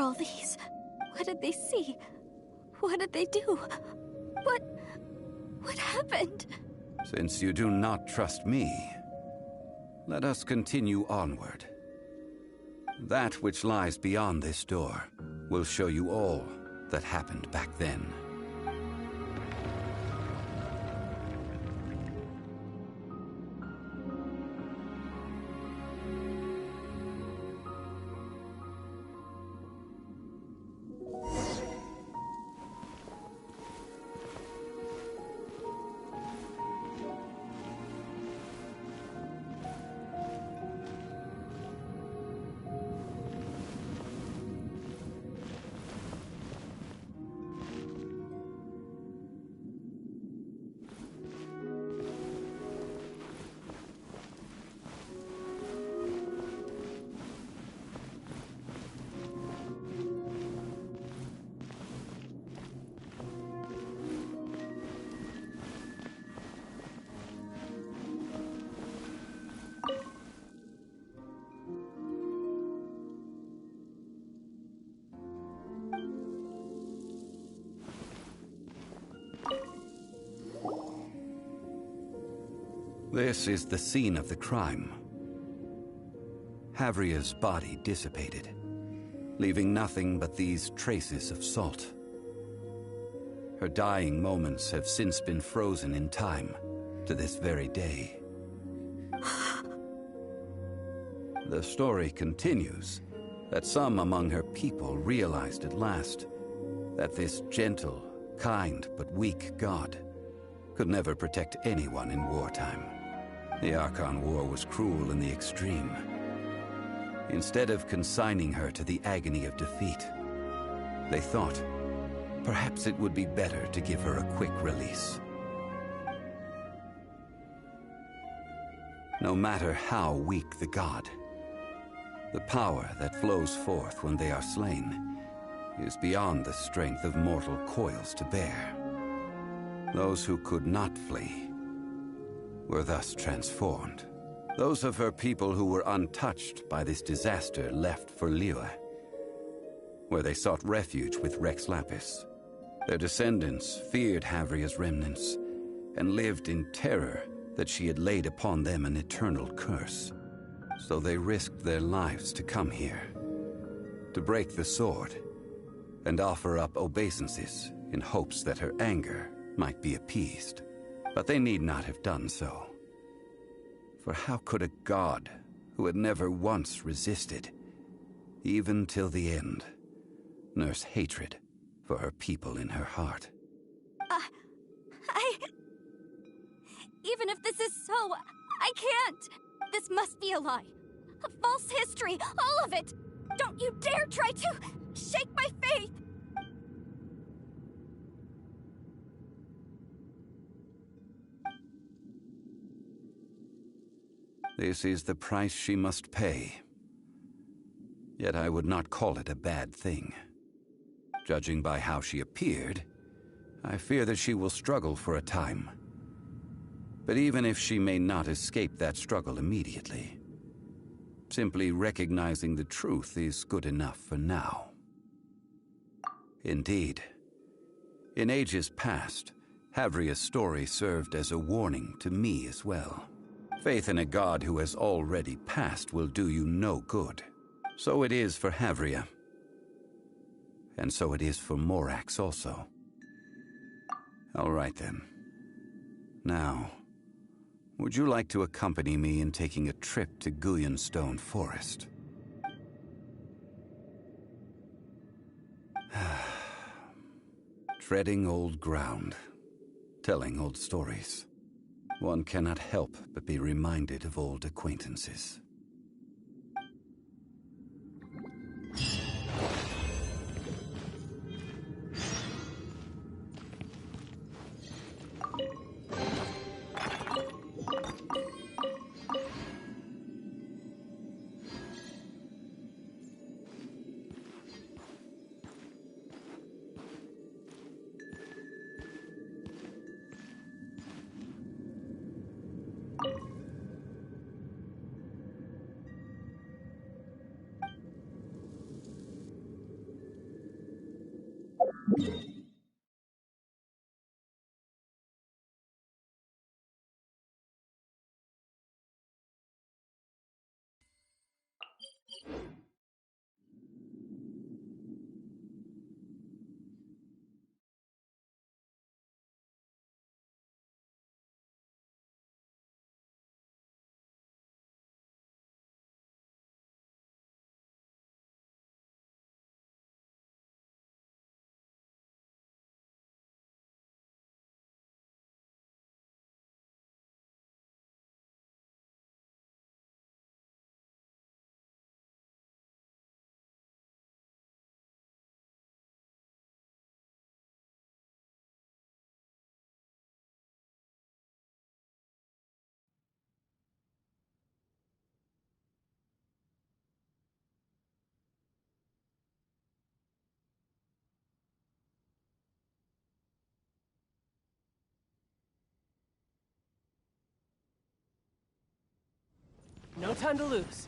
all these? What did they see? What did they do? What happened? Since you do not trust me, let us continue onward. That which lies beyond this door will show you all that happened back then. This is the scene of the crime. Havria's body dissipated, leaving nothing but these traces of salt. Her dying moments have since been frozen in time to this very day. The story continues that some among her people realized at last that this gentle, kind, but weak god could never protect anyone in wartime. The Archon War was cruel in the extreme. Instead of consigning her to the agony of defeat, they thought perhaps it would be better to give her a quick release. No matter how weak the god, the power that flows forth when they are slain is beyond the strength of mortal coils to bear. Those who could not flee were thus transformed. Those of her people who were untouched by this disaster left for Liyue, where they sought refuge with Rex Lapis. Their descendants feared Havria's remnants and lived in terror that she had laid upon them an eternal curse. So they risked their lives to come here, to break the sword, and offer up obeisances in hopes that her anger might be appeased. But they need not have done so. For how could a god who had never once resisted, even till the end, nurse hatred for her people in her heart? Even if this is so, I can't! This must be a lie. A false history, all of it! Don't you dare try to shake my faith! This is the price she must pay. Yet I would not call it a bad thing. Judging by how she appeared, I fear that she will struggle for a time. But even if she may not escape that struggle immediately, simply recognizing the truth is good enough for now. Indeed, in ages past, Havria's story served as a warning to me as well. Faith in a god who has already passed will do you no good. So it is for Havria. And so it is for Morax also. All right then. Now, would you like to accompany me in taking a trip to Guyanstone Forest? Treading old ground, telling old stories. One cannot help but be reminded of old acquaintances. No time to lose.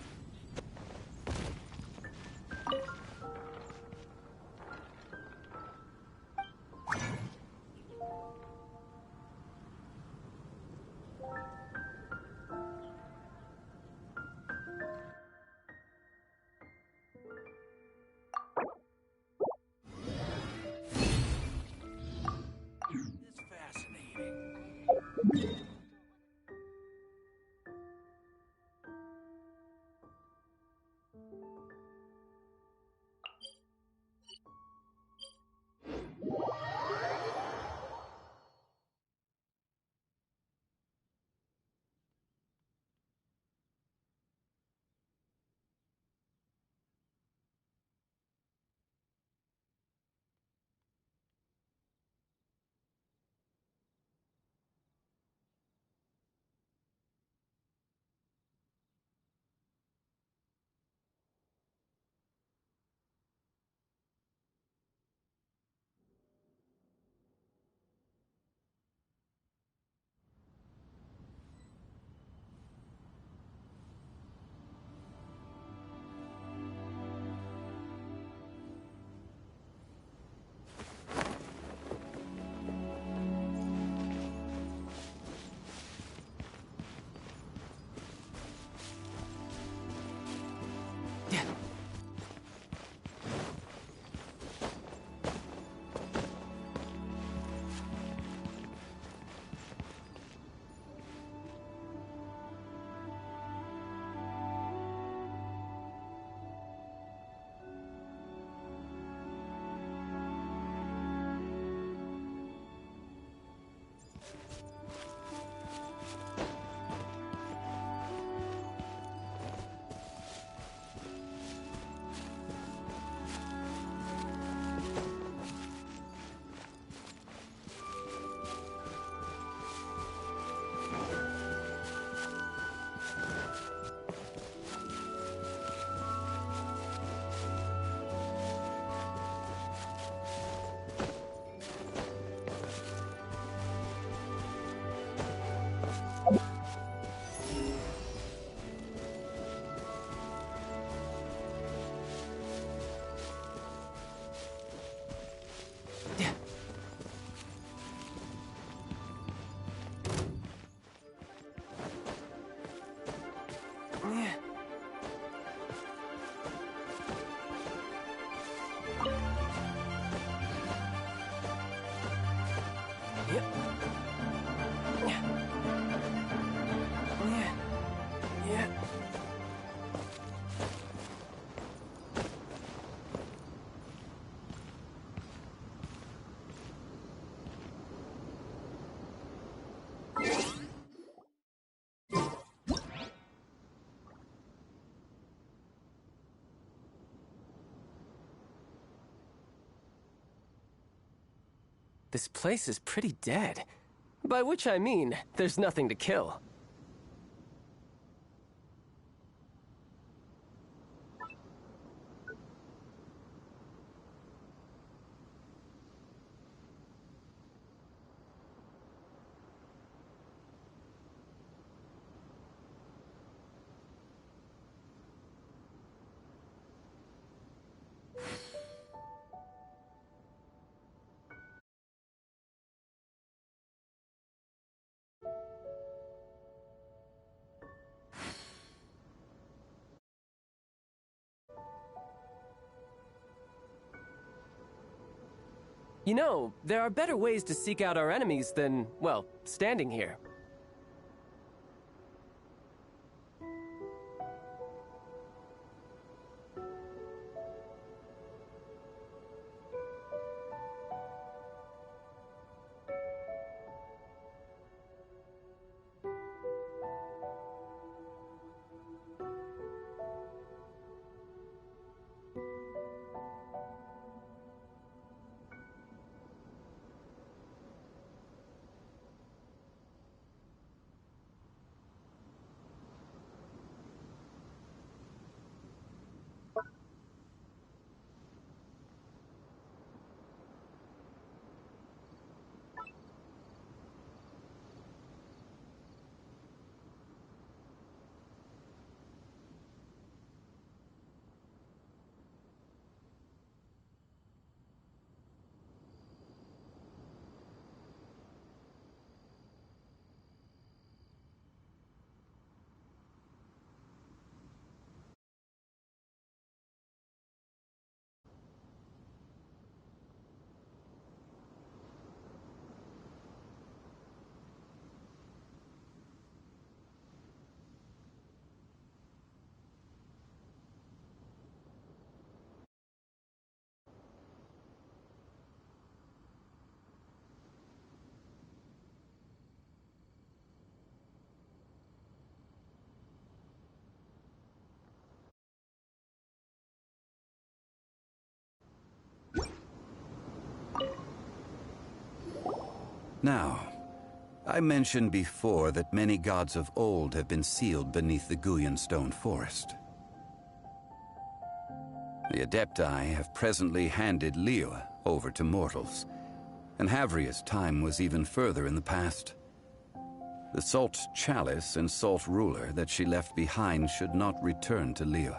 It's fascinating. This place is pretty dead. By which I mean, there's nothing to kill. You know, there are better ways to seek out our enemies than, well, standing here. Now, I mentioned before that many gods of old have been sealed beneath the Guyan stone forest. The Adepti have presently handed Liyue over to mortals, and Havria's time was even further in the past. The Salt Chalice and Salt Ruler that she left behind should not return to Liyue.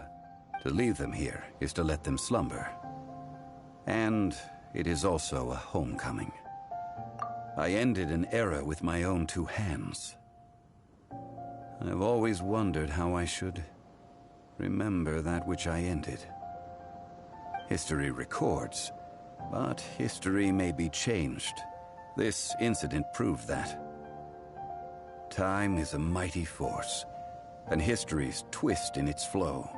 To leave them here is to let them slumber. And it is also a homecoming. I ended an era with my own two hands. I've always wondered how I should remember that which I ended. History records, but history may be changed. This incident proved that. Time is a mighty force, and history's twist in its flow.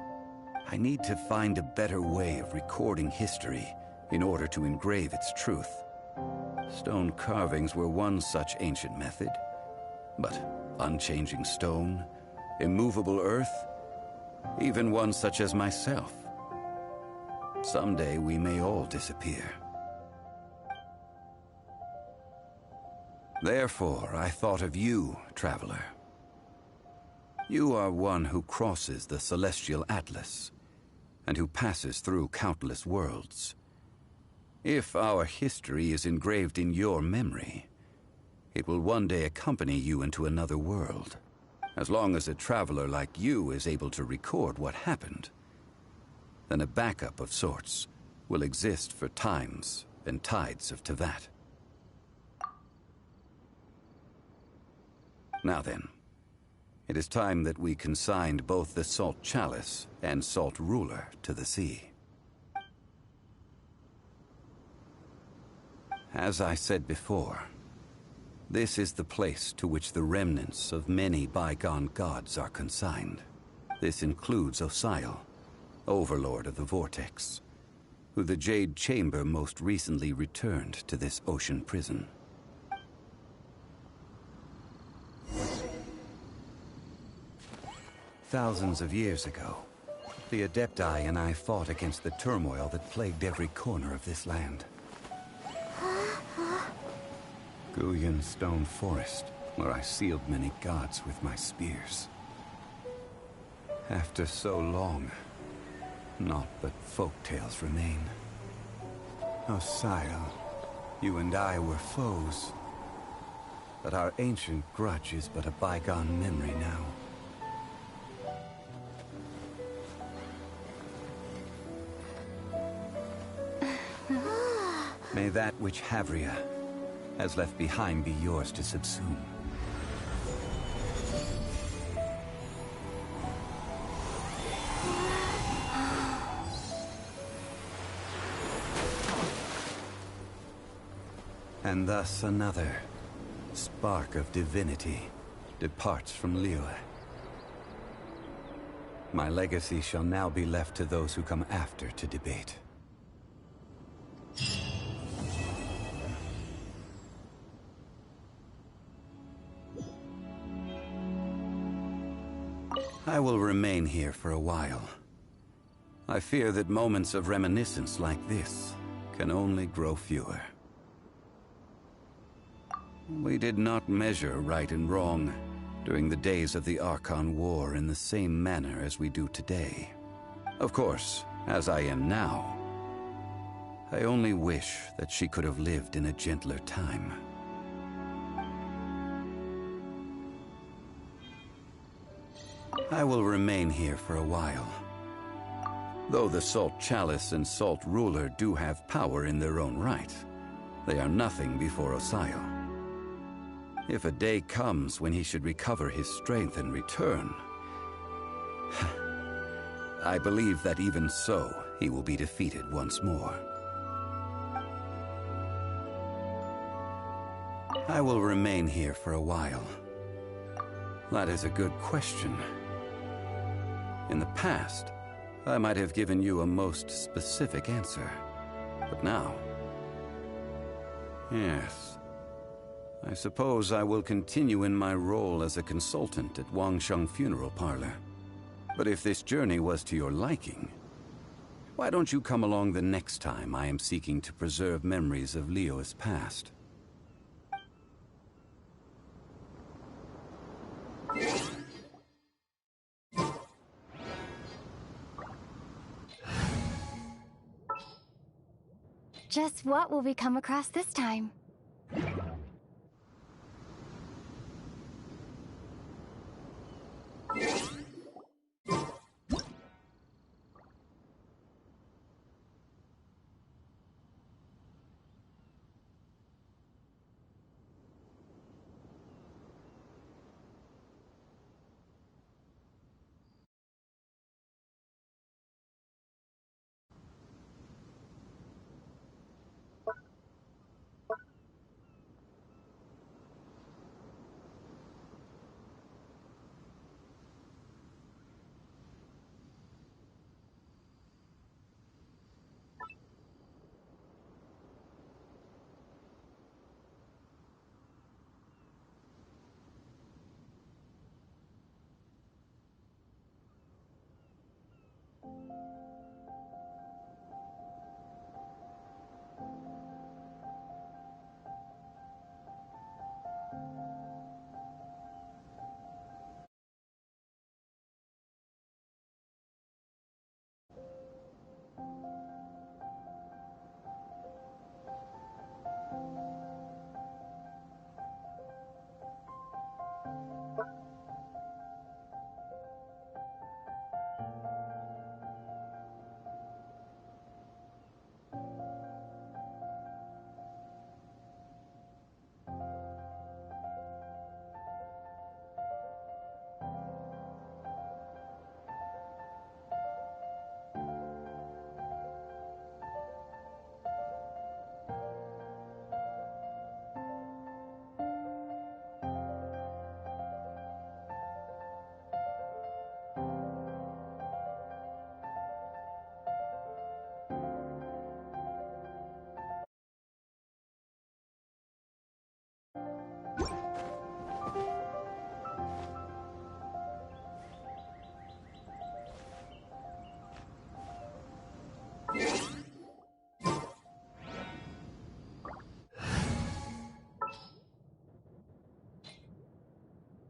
I need to find a better way of recording history in order to engrave its truth. Stone carvings were one such ancient method, but unchanging stone, immovable earth, even one such as myself. Someday we may all disappear. Therefore, I thought of you, traveler. You are one who crosses the celestial atlas, and who passes through countless worlds. If our history is engraved in your memory, it will one day accompany you into another world. As long as a traveler like you is able to record what happened, then a backup of sorts will exist for times and tides of Teyvat. Now then, it is time that we consigned both the Salt Chalice and Salt Ruler to the sea. As I said before, this is the place to which the remnants of many bygone gods are consigned. This includes Osial, Overlord of the Vortex, who the Jade Chamber most recently returned to this ocean prison. Thousands of years ago, the Adepti and I fought against the turmoil that plagued every corner of this land. Guyan Stone Forest, where I sealed many gods with my spears. After so long, naught but folk tales remain. Osial, you and I were foes, but our ancient grudge is but a bygone memory now. May that which Havria has left behind be yours to subsume. And thus another spark of divinity departs from Liyue. My legacy shall now be left to those who come after to debate. I will remain here for a while. I fear that moments of reminiscence like this can only grow fewer. We did not measure right and wrong during the days of the Archon War in the same manner as we do today. Of course, as I am now, I only wish that she could have lived in a gentler time. I will remain here for a while. Though the Salt Chalice and Salt Ruler do have power in their own right, they are nothing before Osayo. If a day comes when he should recover his strength and return, I believe that even so, he will be defeated once more. I will remain here for a while. That is a good question. In the past, I might have given you a most specific answer. But now... yes. I suppose I will continue in my role as a consultant at Wangsheng Funeral Parlor. But if this journey was to your liking, why don't you come along the next time I am seeking to preserve memories of Liyue's past? Just what will we come across this time?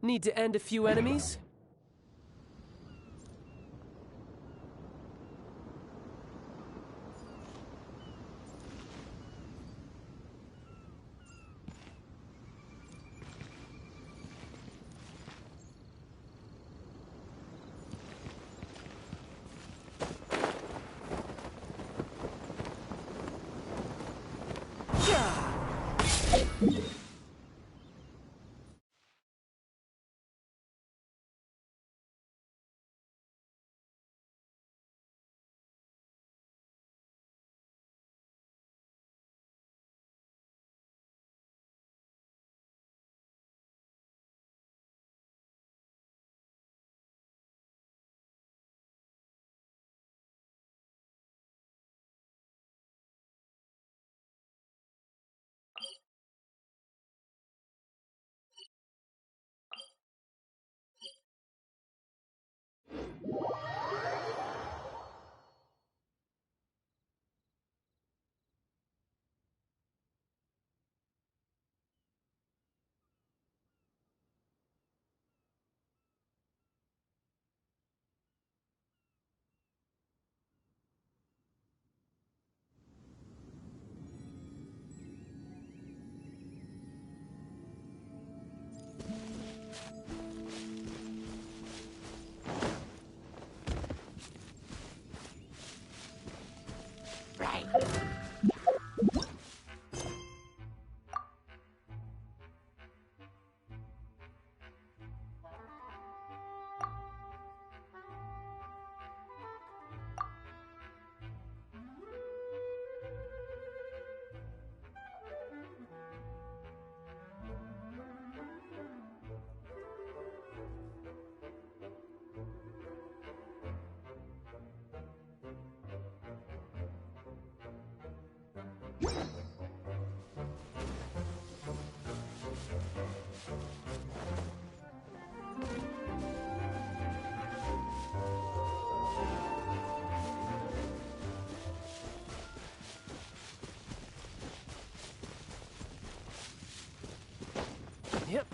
Need to end a few enemies? Yep.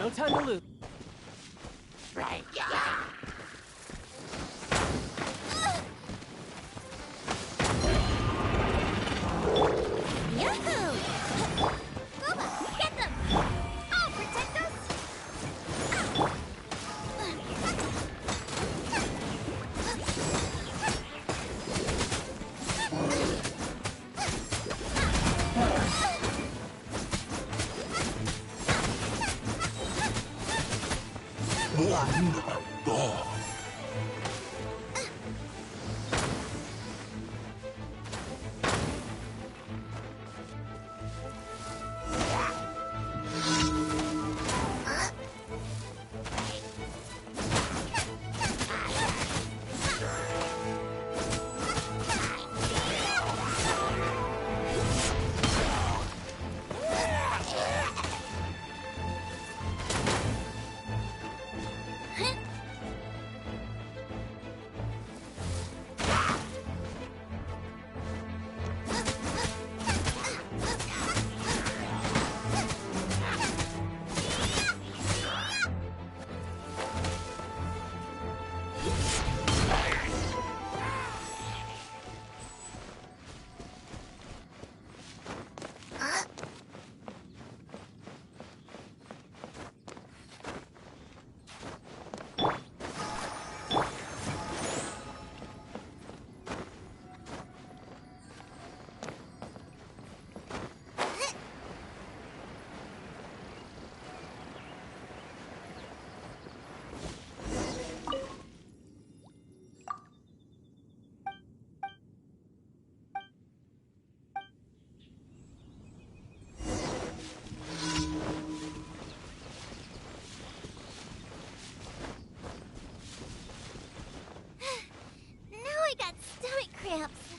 No time to lose. Right. Yahoo! Booba, get them! I'll protect us! cramps.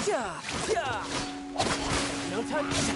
No time.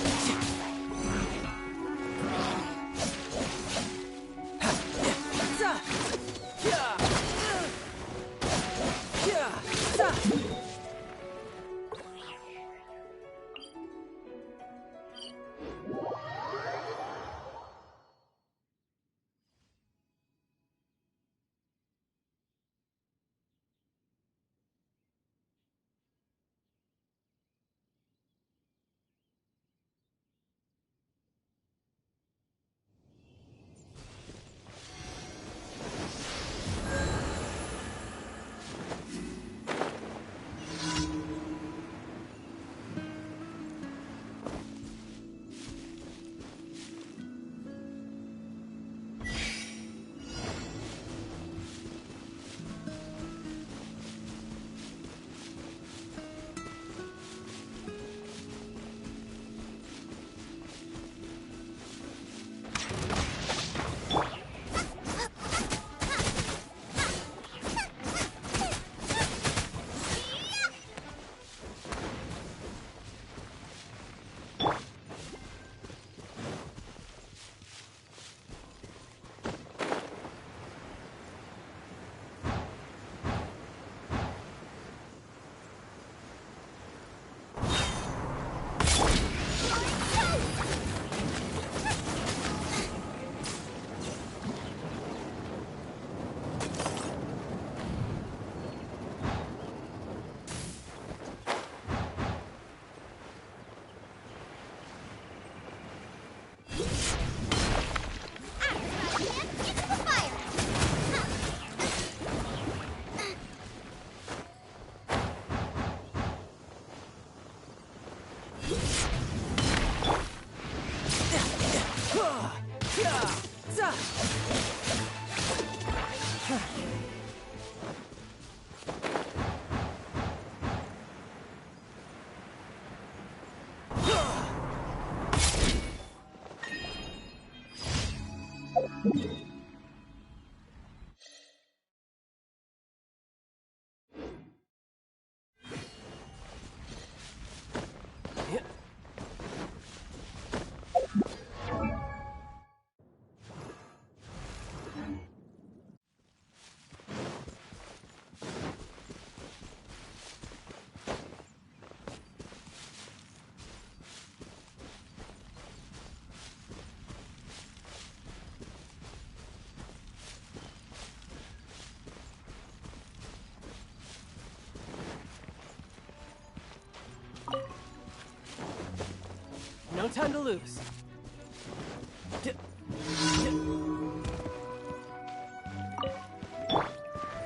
No time to lose.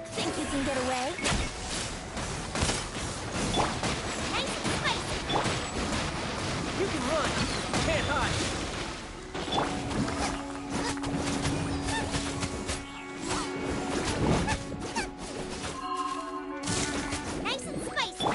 Think you can get away? Nice and spicy! You can run. Can't hide. Nice and spicy!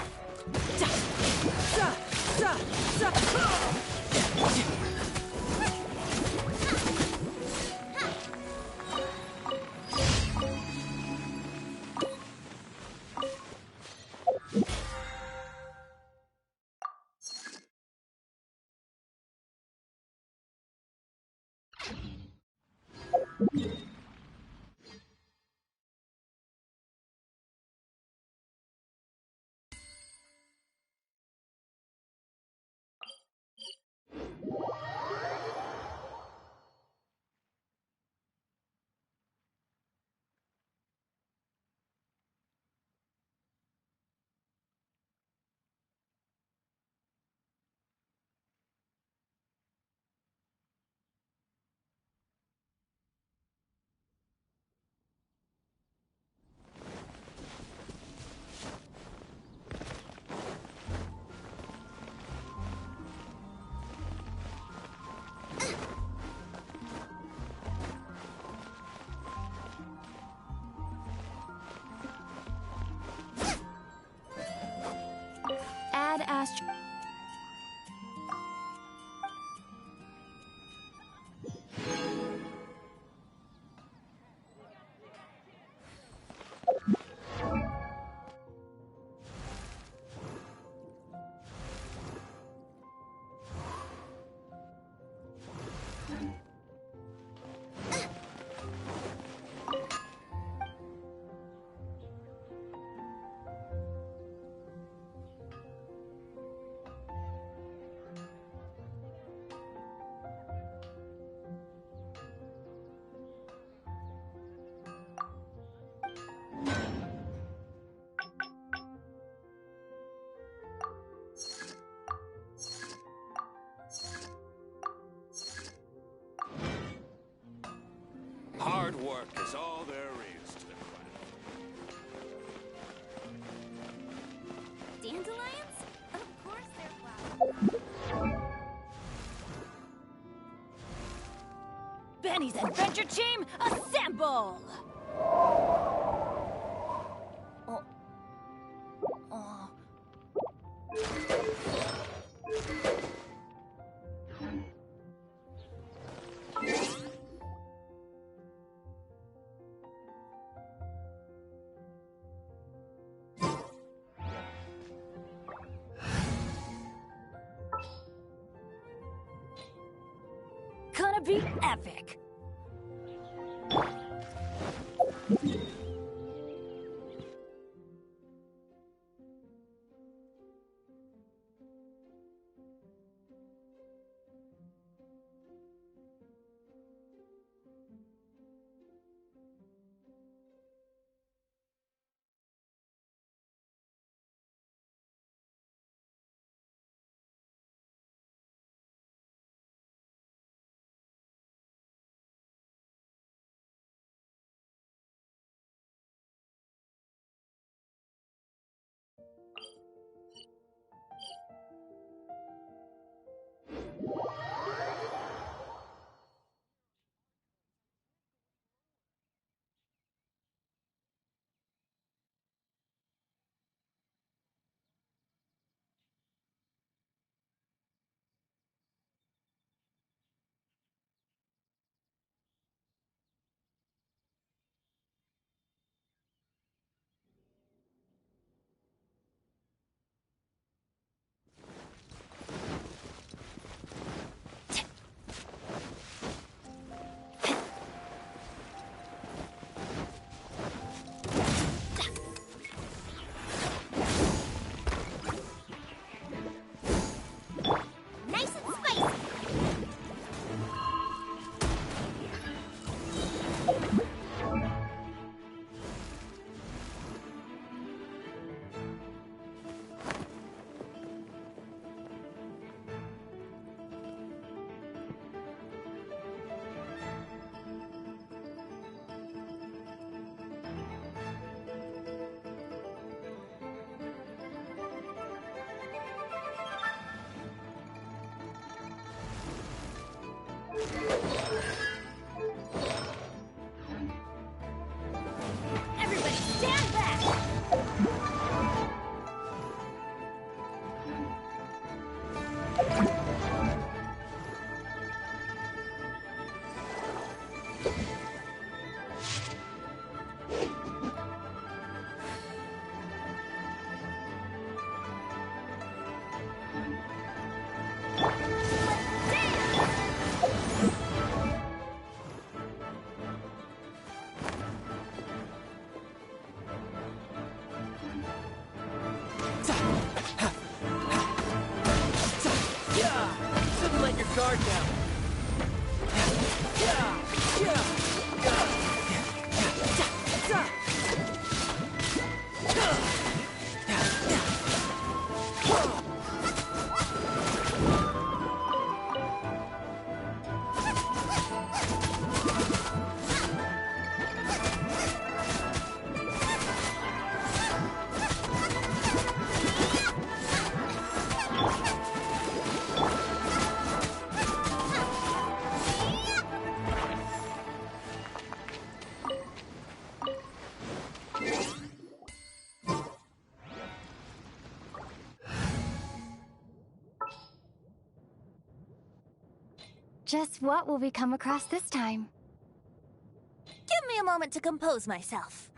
work is all there is to the craft. Dandelions? Of course they're flowers. Benny's adventure team, assemble! Oh. Oh. Gonna be epic! Everybody stand back! Shouldn't let your guard down. Just what will we come across this time? Give me a moment to compose myself.